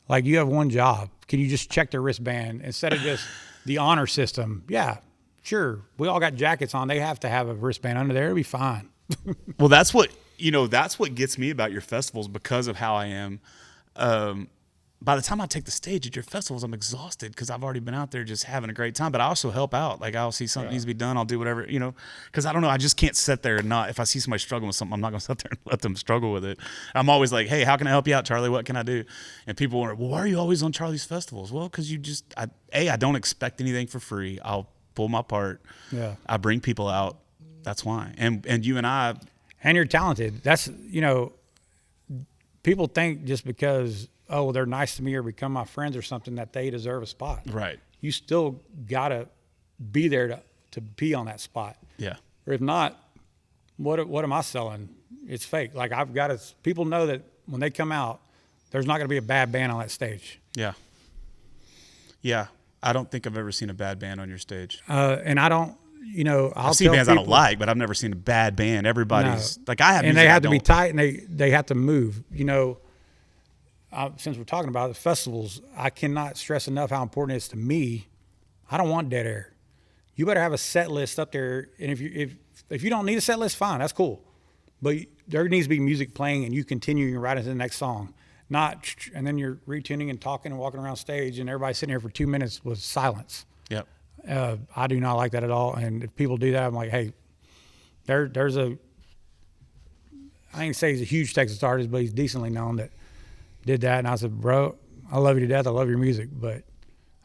like, you have one job. Can you just check their wristband instead of just the honor system? Yeah, sure. We all got jackets on. They have to have a wristband under there. It'll be fine. Well, that's what gets me about your festivals, because of how I am. By the time I take the stage at your festivals, I'm exhausted because I've already been out there just having a great time. But I also help out. Like, I'll see something needs to be done, I'll do whatever, because I don't know. I just can't sit there and not. If I see somebody struggling with something, I'm not going to sit there and let them struggle with it. I'm always like, hey, how can I help you out, Charlie? What can I do? And people wonder, well, why are you always on Charlie's festivals? Well, because I don't expect anything for free. I'll pull my part. Yeah. I bring people out. That's why. And you and I. And you're talented. That's, people think just because, oh, they're nice to me or become my friends or something, that they deserve a spot. Right. You still got to be there to be on that spot. Yeah. Or if not, what am I selling? It's fake. Like, I've got to, people know that when they come out, there's not going to be a bad band on that stage. Yeah. Yeah. I don't think I've ever seen a bad band on your stage. And I don't, I've seen bands I don't like, but I've never seen a bad band. Everybody's like, I have, and they have to be tight, and they have to move. Since we're talking about the festivals, I cannot stress enough how important it is to me. I don't want dead air. You better have a set list up there, and if you don't need a set list, fine, that's cool. But there needs to be music playing, and you continuing right into the next song. And then you're retuning and talking and walking around stage, and everybody's sitting here for 2 minutes with silence. Yep. I do not like that at all. And if people do that, I'm like, hey, there's I ain't say he's a huge Texas artist, but he's decently known that did that. And I said, bro, I love you to death. I love your music, but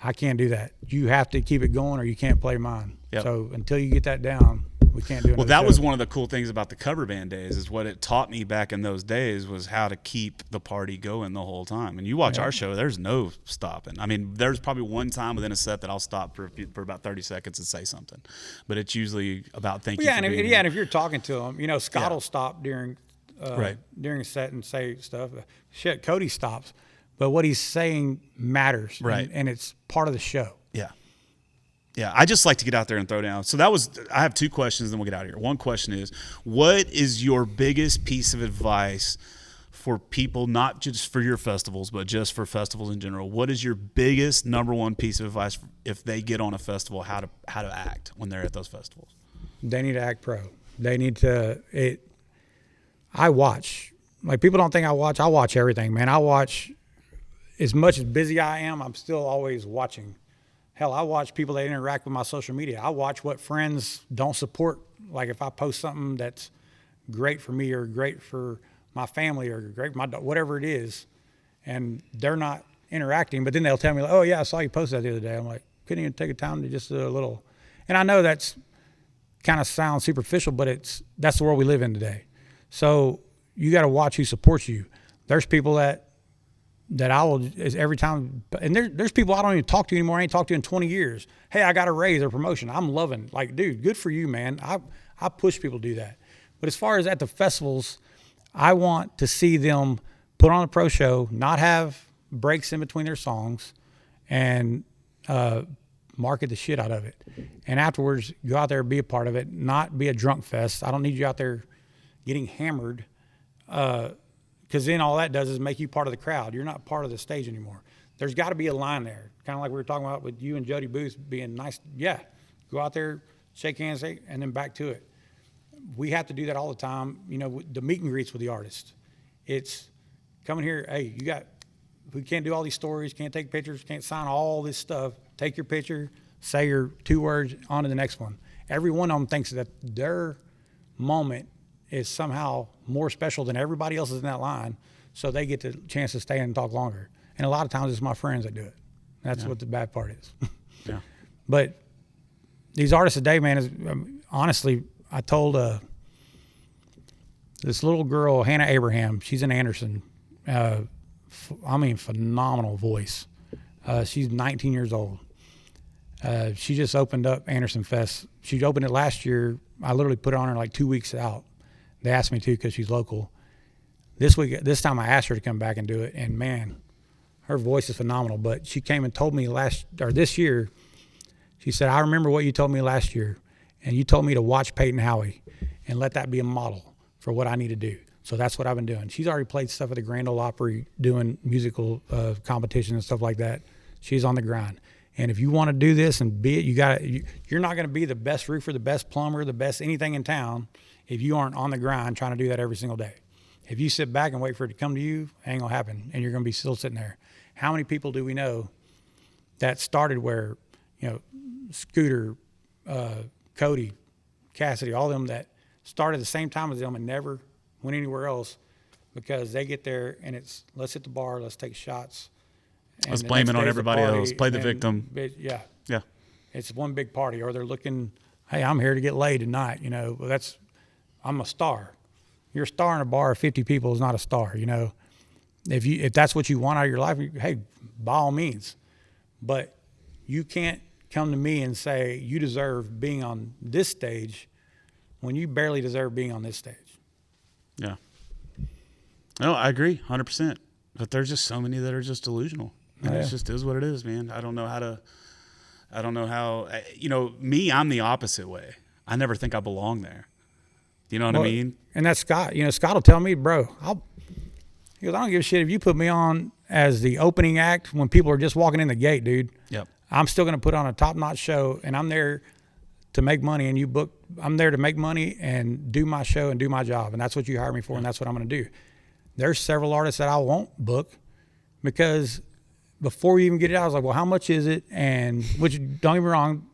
I can't do that. You have to keep it going or you can't play mine. Yep. So until you get that down, we can't do it. Well, that was one of the cool things about the cover band days, is what it taught me back in those days was how to keep the party going the whole time. And you watch our show, there's no stopping. I mean, there's probably one time within a set that I'll stop for about 30 seconds and say something, but it's usually about thank you. And if you're talking to them, Scott will stop during a set and say stuff. Shit, Cody stops, but what he's saying matters, right? And it's part of the show. Yeah. Yeah, I just like to get out there and throw down. So I have two questions, then we'll get out of here. One question is, what is your biggest piece of advice for people, not just for your festivals, but just for festivals in general? What is your biggest number one piece of advice if they get on a festival, how to act when they're at those festivals? They need to act pro. They need to I watch. Like, people don't think I watch everything, man. I watch as much as busy I am, I'm still always watching. Hell, I watch people that interact with my social media. I watch what friends don't support. Like, if I post something that's great for me or great for my family or great for my whatever it is, and they're not interacting, but then they'll tell me, like, oh, yeah, I saw you post that the other day. I'm like, couldn't even take a time to just do a little. And I know that's kind of sounds superficial, but that's the world we live in today. So you got to watch who supports you. There's people that I will, every time, and there's people I don't even talk to anymore. I ain't talked to in 20 years. Hey, I got a raise or promotion. I'm loving, like, dude, good for you, man. I push people to do that. But as far as at the festivals, I want to see them put on a pro show, not have breaks in between their songs, and market the shit out of it. And afterwards, go out there, be a part of it, not be a drunk fest. I don't need you out there getting hammered, because then all that does is make you part of the crowd. You're not part of the stage anymore. there's got to be a line there. Kind of like we were talking about with you and Jody Booth being nice. Yeah, go out there, shake hands, and then back to it. We have to do that all the time. You know, the meet and greets with the artist. It's coming here. Hey, we can't do all these stories, can't take pictures, can't sign all this stuff. Take your picture, say your 2 words, on to the next one. Every one of them thinks that their moment is somehow more special than everybody else's in that line, so they get the chance to stay and talk longer. And a lot of times it's my friends that do it. That's what the bad part is. Yeah. But these artists today, man, is honestly, I told this little girl, Hannah Abraham, she's in Anderson. Phenomenal voice. She's 19 years old. She just opened up Anderson Fest. She opened it last year. I literally put it on her like 2 weeks out. They asked me to because she's local. This time I asked her to come back and do it, and man, her voice is phenomenal. But she came and told me this year, she said, I remember what you told me last year, and you told me to watch Peyton Howie and let that be a model for what I need to do. So that's what I've been doing. She's already played stuff at the Grand Ole Opry, doing musical competitions and stuff like that. She's on the grind. And if you want to do this and be it, you're not going to be the best roofer, the best plumber, the best anything in town if you aren't on the grind trying to do that every single day. If you sit back and wait for it to come to you, it ain't going to happen, and you're going to be still sitting there. How many people do we know that started where, you know, Scooter, Cody, Cassidy, all of them that started at the same time as them and never went anywhere else because they get there and it's, let's hit the bar, let's take shots. Let's blame it on everybody else. Play the victim. Yeah. Yeah. It's one big party, or they're looking, hey, I'm here to get laid tonight. You know, well, I'm a star. You're a star in a bar of 50 people is not a star. You know, if that's what you want out of your life, hey, by all means. But you can't come to me and say you deserve being on this stage when you barely deserve being on this stage. Yeah. No, I agree 100%. But there's just so many that are just delusional. And it just is what it is, man. I don't know how, you know, me, I'm the opposite way. I never think I belong there. You know what I mean? And that's Scott. You know, Scott will tell me, bro, he goes, I don't give a shit if you put me on as the opening act when people are just walking in the gate, dude. Yep. I'm still going to put on a top-notch show, and I'm there to make money, and I'm there to make money and do my show and do my job, and that's what you hire me for, and that's what I'm going to do. There's several artists that I won't book because before we even get it out, I was like, well, how much is it? And which, don't get me wrong,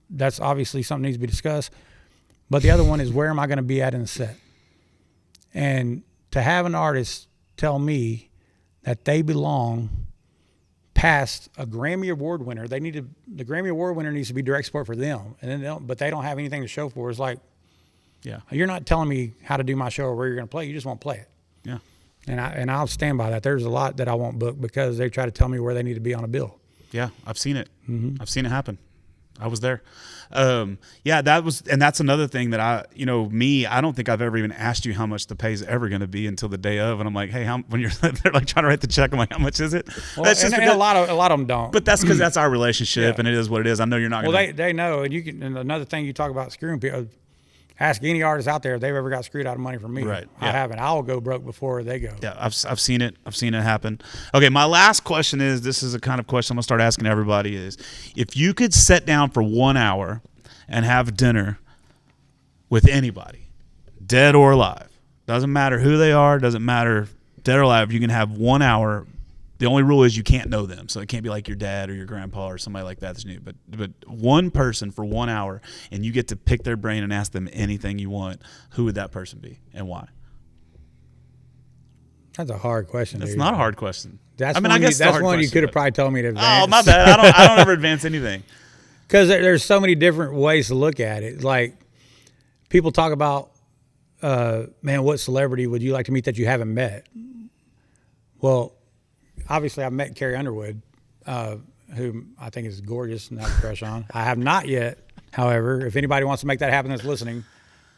that's obviously something that needs to be discussed. But the other one is, where am I going to be at in the set? And to have an artist tell me that they belong past a Grammy Award winner, the Grammy Award winner needs to be direct support for them, and then but they don't have anything to show for it. It's like, yeah, you're not telling me how to do my show or where you're going to play. You just won't play it. Yeah. And I'll stand by that. There's a lot that I won't book because they try to tell me where they need to be on a bill. Yeah, I've seen it. Mm-hmm. I've seen it happen. I was there. Yeah, that's another thing that I don't think I've ever even asked you how much the pay is ever going to be until the day of, and I'm like, hey, when they're like trying to write the check, I'm like, how much is it? Well, that's just and a lot of them don't. But that's because that's our relationship, Yeah. and it is what it is. I know you're not. Well, they know, and another thing you talk about screwing people. Ask any artist out there if they've ever got screwed out of money from me. Right. I haven't. I'll go broke before they go. Yeah, I've seen it. I've seen it happen. Okay, my last question is, this is a kind of question I'm going to start asking everybody is, if you could sit down for 1 hour and have dinner with anybody, dead or alive, doesn't matter who they are, doesn't matter dead or alive, you can have 1 hour. The only rule is you can't know them. So it can't be like your dad or your grandpa or somebody like that that's new. But one person for 1 hour, and you get to pick their brain and ask them anything you want, who would that person be and why? That's a hard question. That's dude. not a hard question. That's I mean, one I guess that's one you could have probably told me to advance. Oh, my bad. I don't ever advance anything. Because there's so many different ways to look at it. Like, people talk about, man, what celebrity would you like to meet that you haven't met? Well, obviously, I've met Carrie Underwood, who I think is gorgeous and I have a crush on. I have not yet, however, if anybody wants to make that happen that's listening,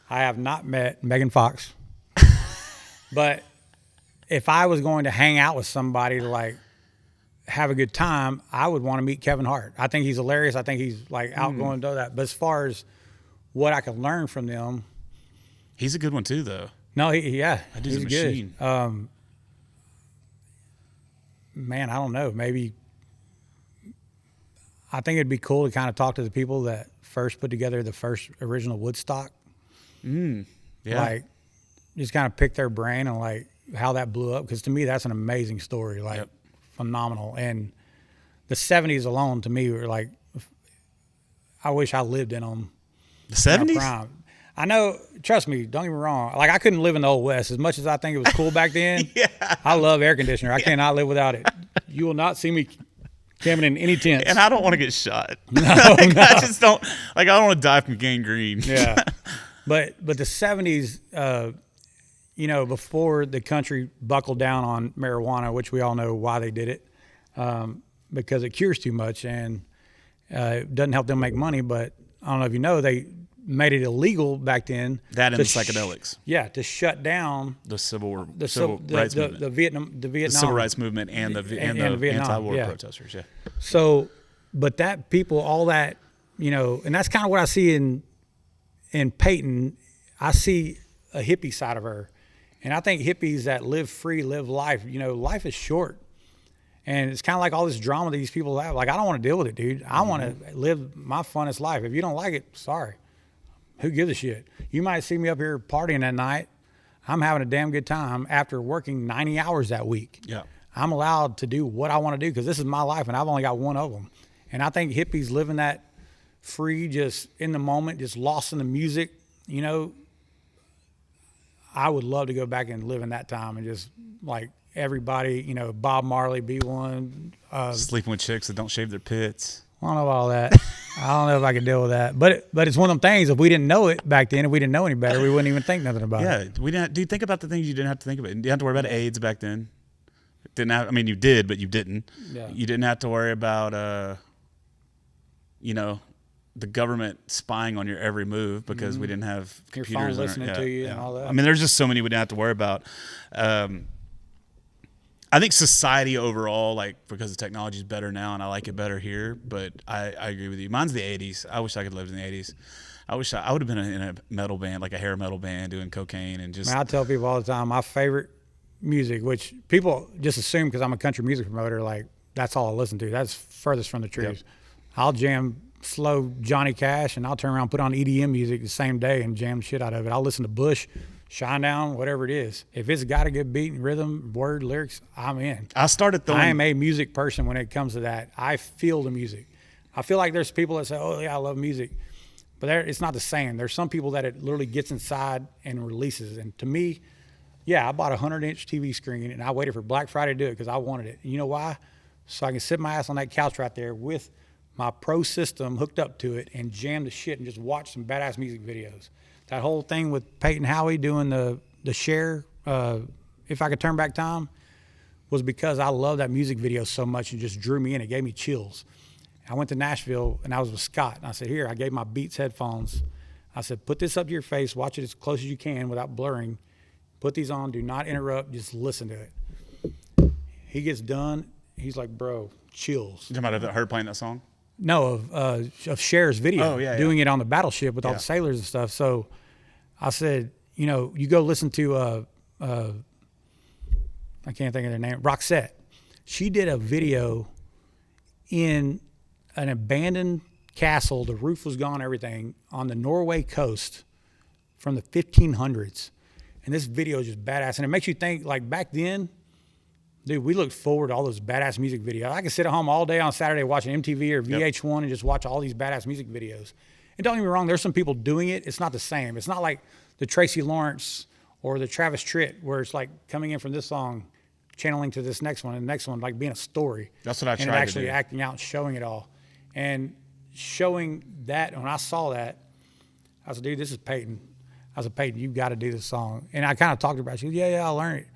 I have not met Megan Fox. But if I was going to hang out with somebody to, like, have a good time, I would want to meet Kevin Hart. I think he's hilarious. I think he's, like, outgoing to that. But as far as what I can learn from them. He's a good one, too, though. No, he's a machine. good. Man, I don't know. Maybe I think it'd be cool to kind of talk to the people that first put together the first original Woodstock. Yeah. Like, just kind of pick their brain on like how that blew up. Because to me, that's an amazing story. Like, phenomenal. And the 70s alone, to me, were like, I wish I lived in them. The 70s? Prime. I know, trust me, don't get me wrong. Like, I couldn't live in the Old West. As much as I think it was cool back then, I love air conditioner. I cannot live without it. You will not see me camping in any tents. And I don't want to get shot. No, like, no. I just don't, like, I don't want to die from gangrene. Yeah. But the 70s, you know, before the country buckled down on marijuana, which we all know why they did it, because it cures too much and it doesn't help them make money. But I don't know if you know, they made it illegal back then. That and to the psychedelics. to shut down The civil rights the movement. Vietnam, The civil rights movement and the and the Vietnam, anti-war yeah. protesters. Yeah. So, but that people, all that, you know, and that's kind of what I see in Peyton. I see a hippie side of her. And I think hippies that live free, live life, you know, life is short. And it's kind of like all this drama that these people have. Like, I don't want to deal with it, dude. I want to live my funnest life. If you don't like it, sorry. Who gives a shit? You might see me up here partying that night. I'm having a damn good time after working 90 hours that week. Yeah. I'm allowed to do what I want to do because this is my life and I've only got one of them. And I think hippies living that free, just in the moment, just lost in the music, you know, I would love to go back and live in that time and just like everybody, you know, Bob Marley be one. Sleeping with chicks that don't shave their pits. I don't know about all that. I don't know if I could deal with that. But it's one of them things. If we didn't know it back then, if we didn't know any better, we wouldn't even think nothing about it. Yeah, we didn't. Do you think about the things you didn't have to think about? You didn't have to worry about AIDS back then. Didn't have. I mean, you did, but you didn't. Yeah. You didn't have to worry about, you know, the government spying on your every move because we didn't have Your computers phone listening to you and all that. I mean, there's just so many we didn't have to worry about. I think society overall, like, because the technology is better now and I like it better here, but I agree with you. Mine's the 80s. I wish I could live in the 80s. I wish I would have been in a metal band, like a hair metal band, doing cocaine and just. Man, I tell people all the time, my favorite music, which people just assume because I'm a country music promoter, like that's all I listen to. That's furthest from the truth. Yep. I'll jam slow Johnny Cash and I'll turn around and put on EDM music the same day and jam the shit out of it. I'll listen to Bush, Shinedown, whatever it is. If it's got a good beat and rhythm, word, lyrics, I'm in. I started throwing. I am a music person when it comes to that. I feel the music. I feel like there's people that say, oh, yeah, I love music. But it's not the same. There's some people that it literally gets inside and releases. And to me, yeah, I bought a 100-inch TV screen and I waited for Black Friday to do it because I wanted it. And you know why? So I can sit my ass on that couch right there with my pro system hooked up to it and jam the shit and just watch some badass music videos. That whole thing with Peyton Howie doing the share, If I Could Turn Back Time, was because I love that music video so much and just drew me in. It gave me chills. I went to Nashville and I was with Scott. And I said, here, I gave my Beats headphones. I said, put this up to your face, watch it as close as you can without blurring. Put these on, do not interrupt, just listen to it. He gets done, he's like, bro, chills. You talking about her playing that song? No, of Cher's video, doing it on the battleship with all the sailors and stuff. So I said, you know, you go listen to, I can't think of their name, Roxette. She did a video in an abandoned castle. The roof was gone, everything, on the Norway coast from the 1500s. And this video is just badass. And it makes you think, like, back then, dude, we looked forward to all those badass music videos. I could sit at home all day on Saturday watching MTV or VH1 and just watch all these badass music videos. And don't get me wrong, there's some people doing it. It's not the same. It's not like the Tracy Lawrence or the Travis Tritt where it's like coming in from this song, channeling to this next one, and the next one, like being a story. That's what I tried to do. And actually acting out and showing it all. And showing that, when I saw that, I said, dude, this is Peyton. I said, Peyton, you've got to do this song. And I kind of talked to her about it. She said, yeah, I'll learn it.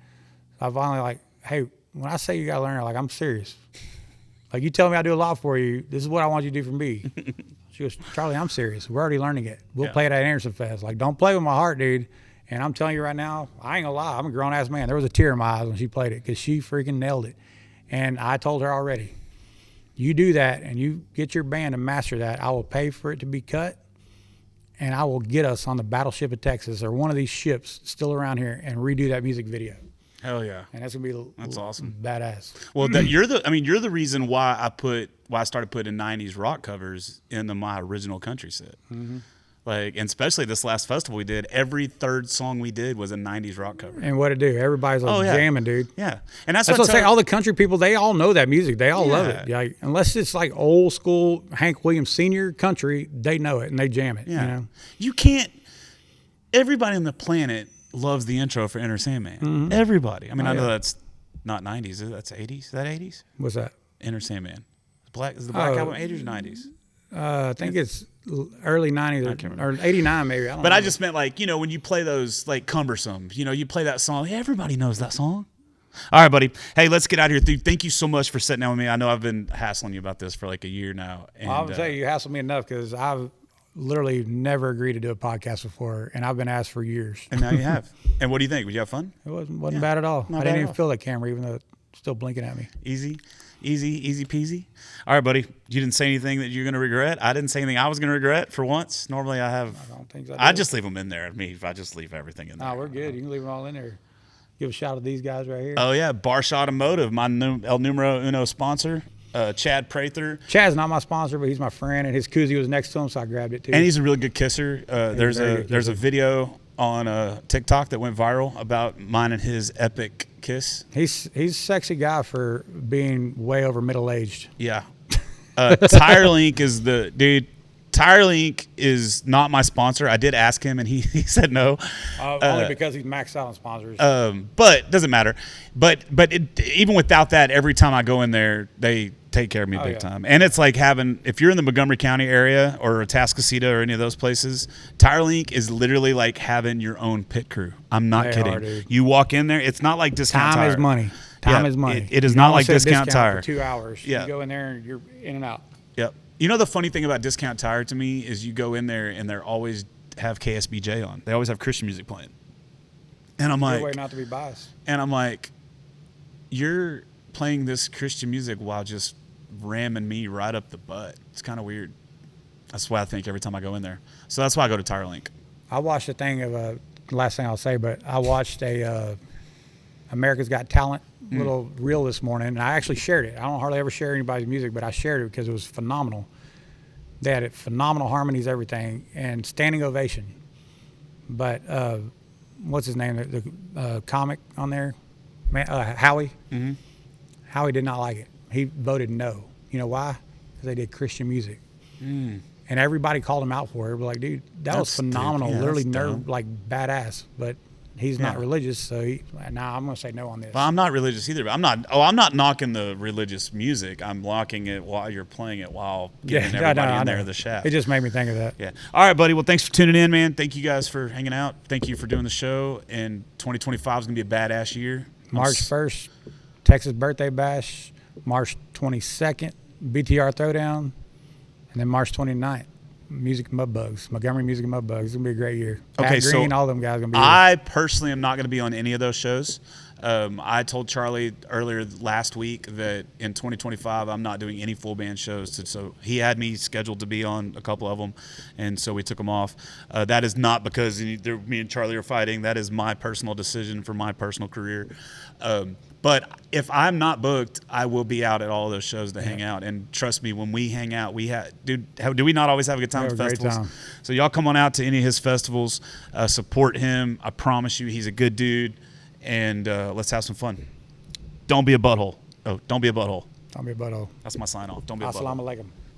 So I finally like, hey, when I say you got to learn it, like, I'm serious. Like, you tell me I do a lot for you. This is what I want you to do for me. She goes, Charlie, I'm serious. We're already learning it. We'll play it at Anderson Fest. Like, don't play with my heart, dude. And I'm telling you right now, I ain't gonna lie. I'm a grown-ass man. There was a tear in my eyes when she played it because she freaking nailed it. And I told her already, you do that and you get your band to master that, I will pay for it to be cut, and I will get us on the Battleship of Texas or one of these ships still around here and redo that music video. Hell yeah. and that's gonna be That's awesome. badass. Well, you're the reason why I started putting 90s rock covers into my original country set. Mm-hmm. Like, and especially this last festival we did, every third song we did was a 90s rock cover. And what it do? Everybody's like jamming, dude. Yeah. And that's That's what I I say. All the country people, they all know that music. They all love it. Yeah. Like, unless it's like old school Hank Williams Sr. country, they know it and they jam it. Yeah. You know? You can't. Everybody on the planet loves the intro for Enter Sandman. Mm-hmm. Everybody. I mean, Oh, I know yeah. that's not 90s. That's 80s. Is that 80s? What's that? Enter Sandman. Is the Black Oh. Album 80s or 90s? I think it's early 90s or 89 maybe. I don't But know. I just meant, like, you know, when you play those, like, Cumbersome, you know, you play that song. Everybody knows that song. All right, buddy. Hey, let's get out of here. Dude, thank you so much for sitting down with me. I know I've been hassling you about this for like a year now. And, I'll tell you hassled me enough because I've literally never agreed to do a podcast before, and I've been asked for years. and now you have. And what do you think? Would you have fun? It wasn't bad at all. not I bad didn't at even all. feel that camera, even though it's still blinking at me. Easy peasy. All right, buddy. You didn't say anything that you're going to regret. I didn't say anything I was going to regret for once. Normally I have. I don't think so. I just leave them in there. I just leave everything in there. Nah, we're good. You can leave them all in there. Give a shout out to these guys right here. Oh, yeah. Barsh Automotive, my El Numero Uno sponsor. Chad Prather. Chad's not my sponsor, but he's my friend, and his koozie was next to him, so I grabbed it too. And he's a really good kisser. There's very a good there's a video on TikTok that went viral about mine and his epic kiss. He's a sexy guy for being way over middle aged. Yeah. TireLink is the dude. TireLink is not my sponsor. I did ask him, and he said no. Only because he's maxed out on sponsors. But doesn't matter. But even without that, every time I go in there, they take care of me big yeah. time. And it's like if you're in the Montgomery County area or Atascocita or any of those places, TireLink is literally like having your own pit crew. I'm not They kidding. are, dude. You walk in there, it's not like Discount Time Tire. is money. Time Yeah, is money. it is You not don't like sit at Discount Tire. for 2 hours. Yeah. You go in there and you're in and out. Yep. You know the funny thing about Discount Tire to me is you go in there and they're always have KSBJ on. They always have Christian music playing. And I'm Good way like, not to be biased. you're playing this Christian music while just ramming me right up the butt. It's kind of weird. That's why I think every time I go in there. So that's why I go to TireLink. I watched a thing of last thing I'll say, but I watched a America's Got Talent little reel this morning, and I actually shared it. I don't hardly ever share anybody's music, but I shared it because it was phenomenal. They had phenomenal harmonies, everything, and standing ovation. But what's his name? The comic on there, Howie. Mm-hmm. Howie did not like it. He voted no. You know why? Because they did Christian music. And everybody called him out for it. We're like, dude, that was That's phenomenal. stupid. Yeah, Literally that's dumb. like badass. But he's not Yeah. religious, so I'm going to say no on this. Well, I'm not religious either, but I'm not knocking the religious music. I'm locking it while you're playing it while giving everybody I in know. there the shaft. It just made me think of that. Yeah. All right, buddy. Well, thanks for tuning in, man. Thank you guys for hanging out. Thank you for doing the show. And 2025 is going to be a badass year. March 1st, Texas Birthday Bash. March 22nd, BTR Throwdown. And then March 29th, Music Mudbugs, Montgomery Music and Mudbugs. It's going to be a great year. Okay, Pat so Green, all them guys are going to be here. I personally am not going to be on any of those shows. I told Charlie earlier last week that in 2025 I'm not doing any full band shows. So he had me scheduled to be on a couple of them, and so we took them off. That is not because me and Charlie are fighting. That is my personal decision for my personal career. But if I'm not booked, I will be out at all of those shows to hang out. And trust me, when we hang out, do we not always have a good time We at have a great festivals? time. So y'all come on out to any of his festivals, support him. I promise you, he's a good dude, and let's have some fun. Don't be a butthole. Oh, don't be a butthole. Don't be a butthole. That's my sign off. Don't be a butthole. Assalamu alaikum.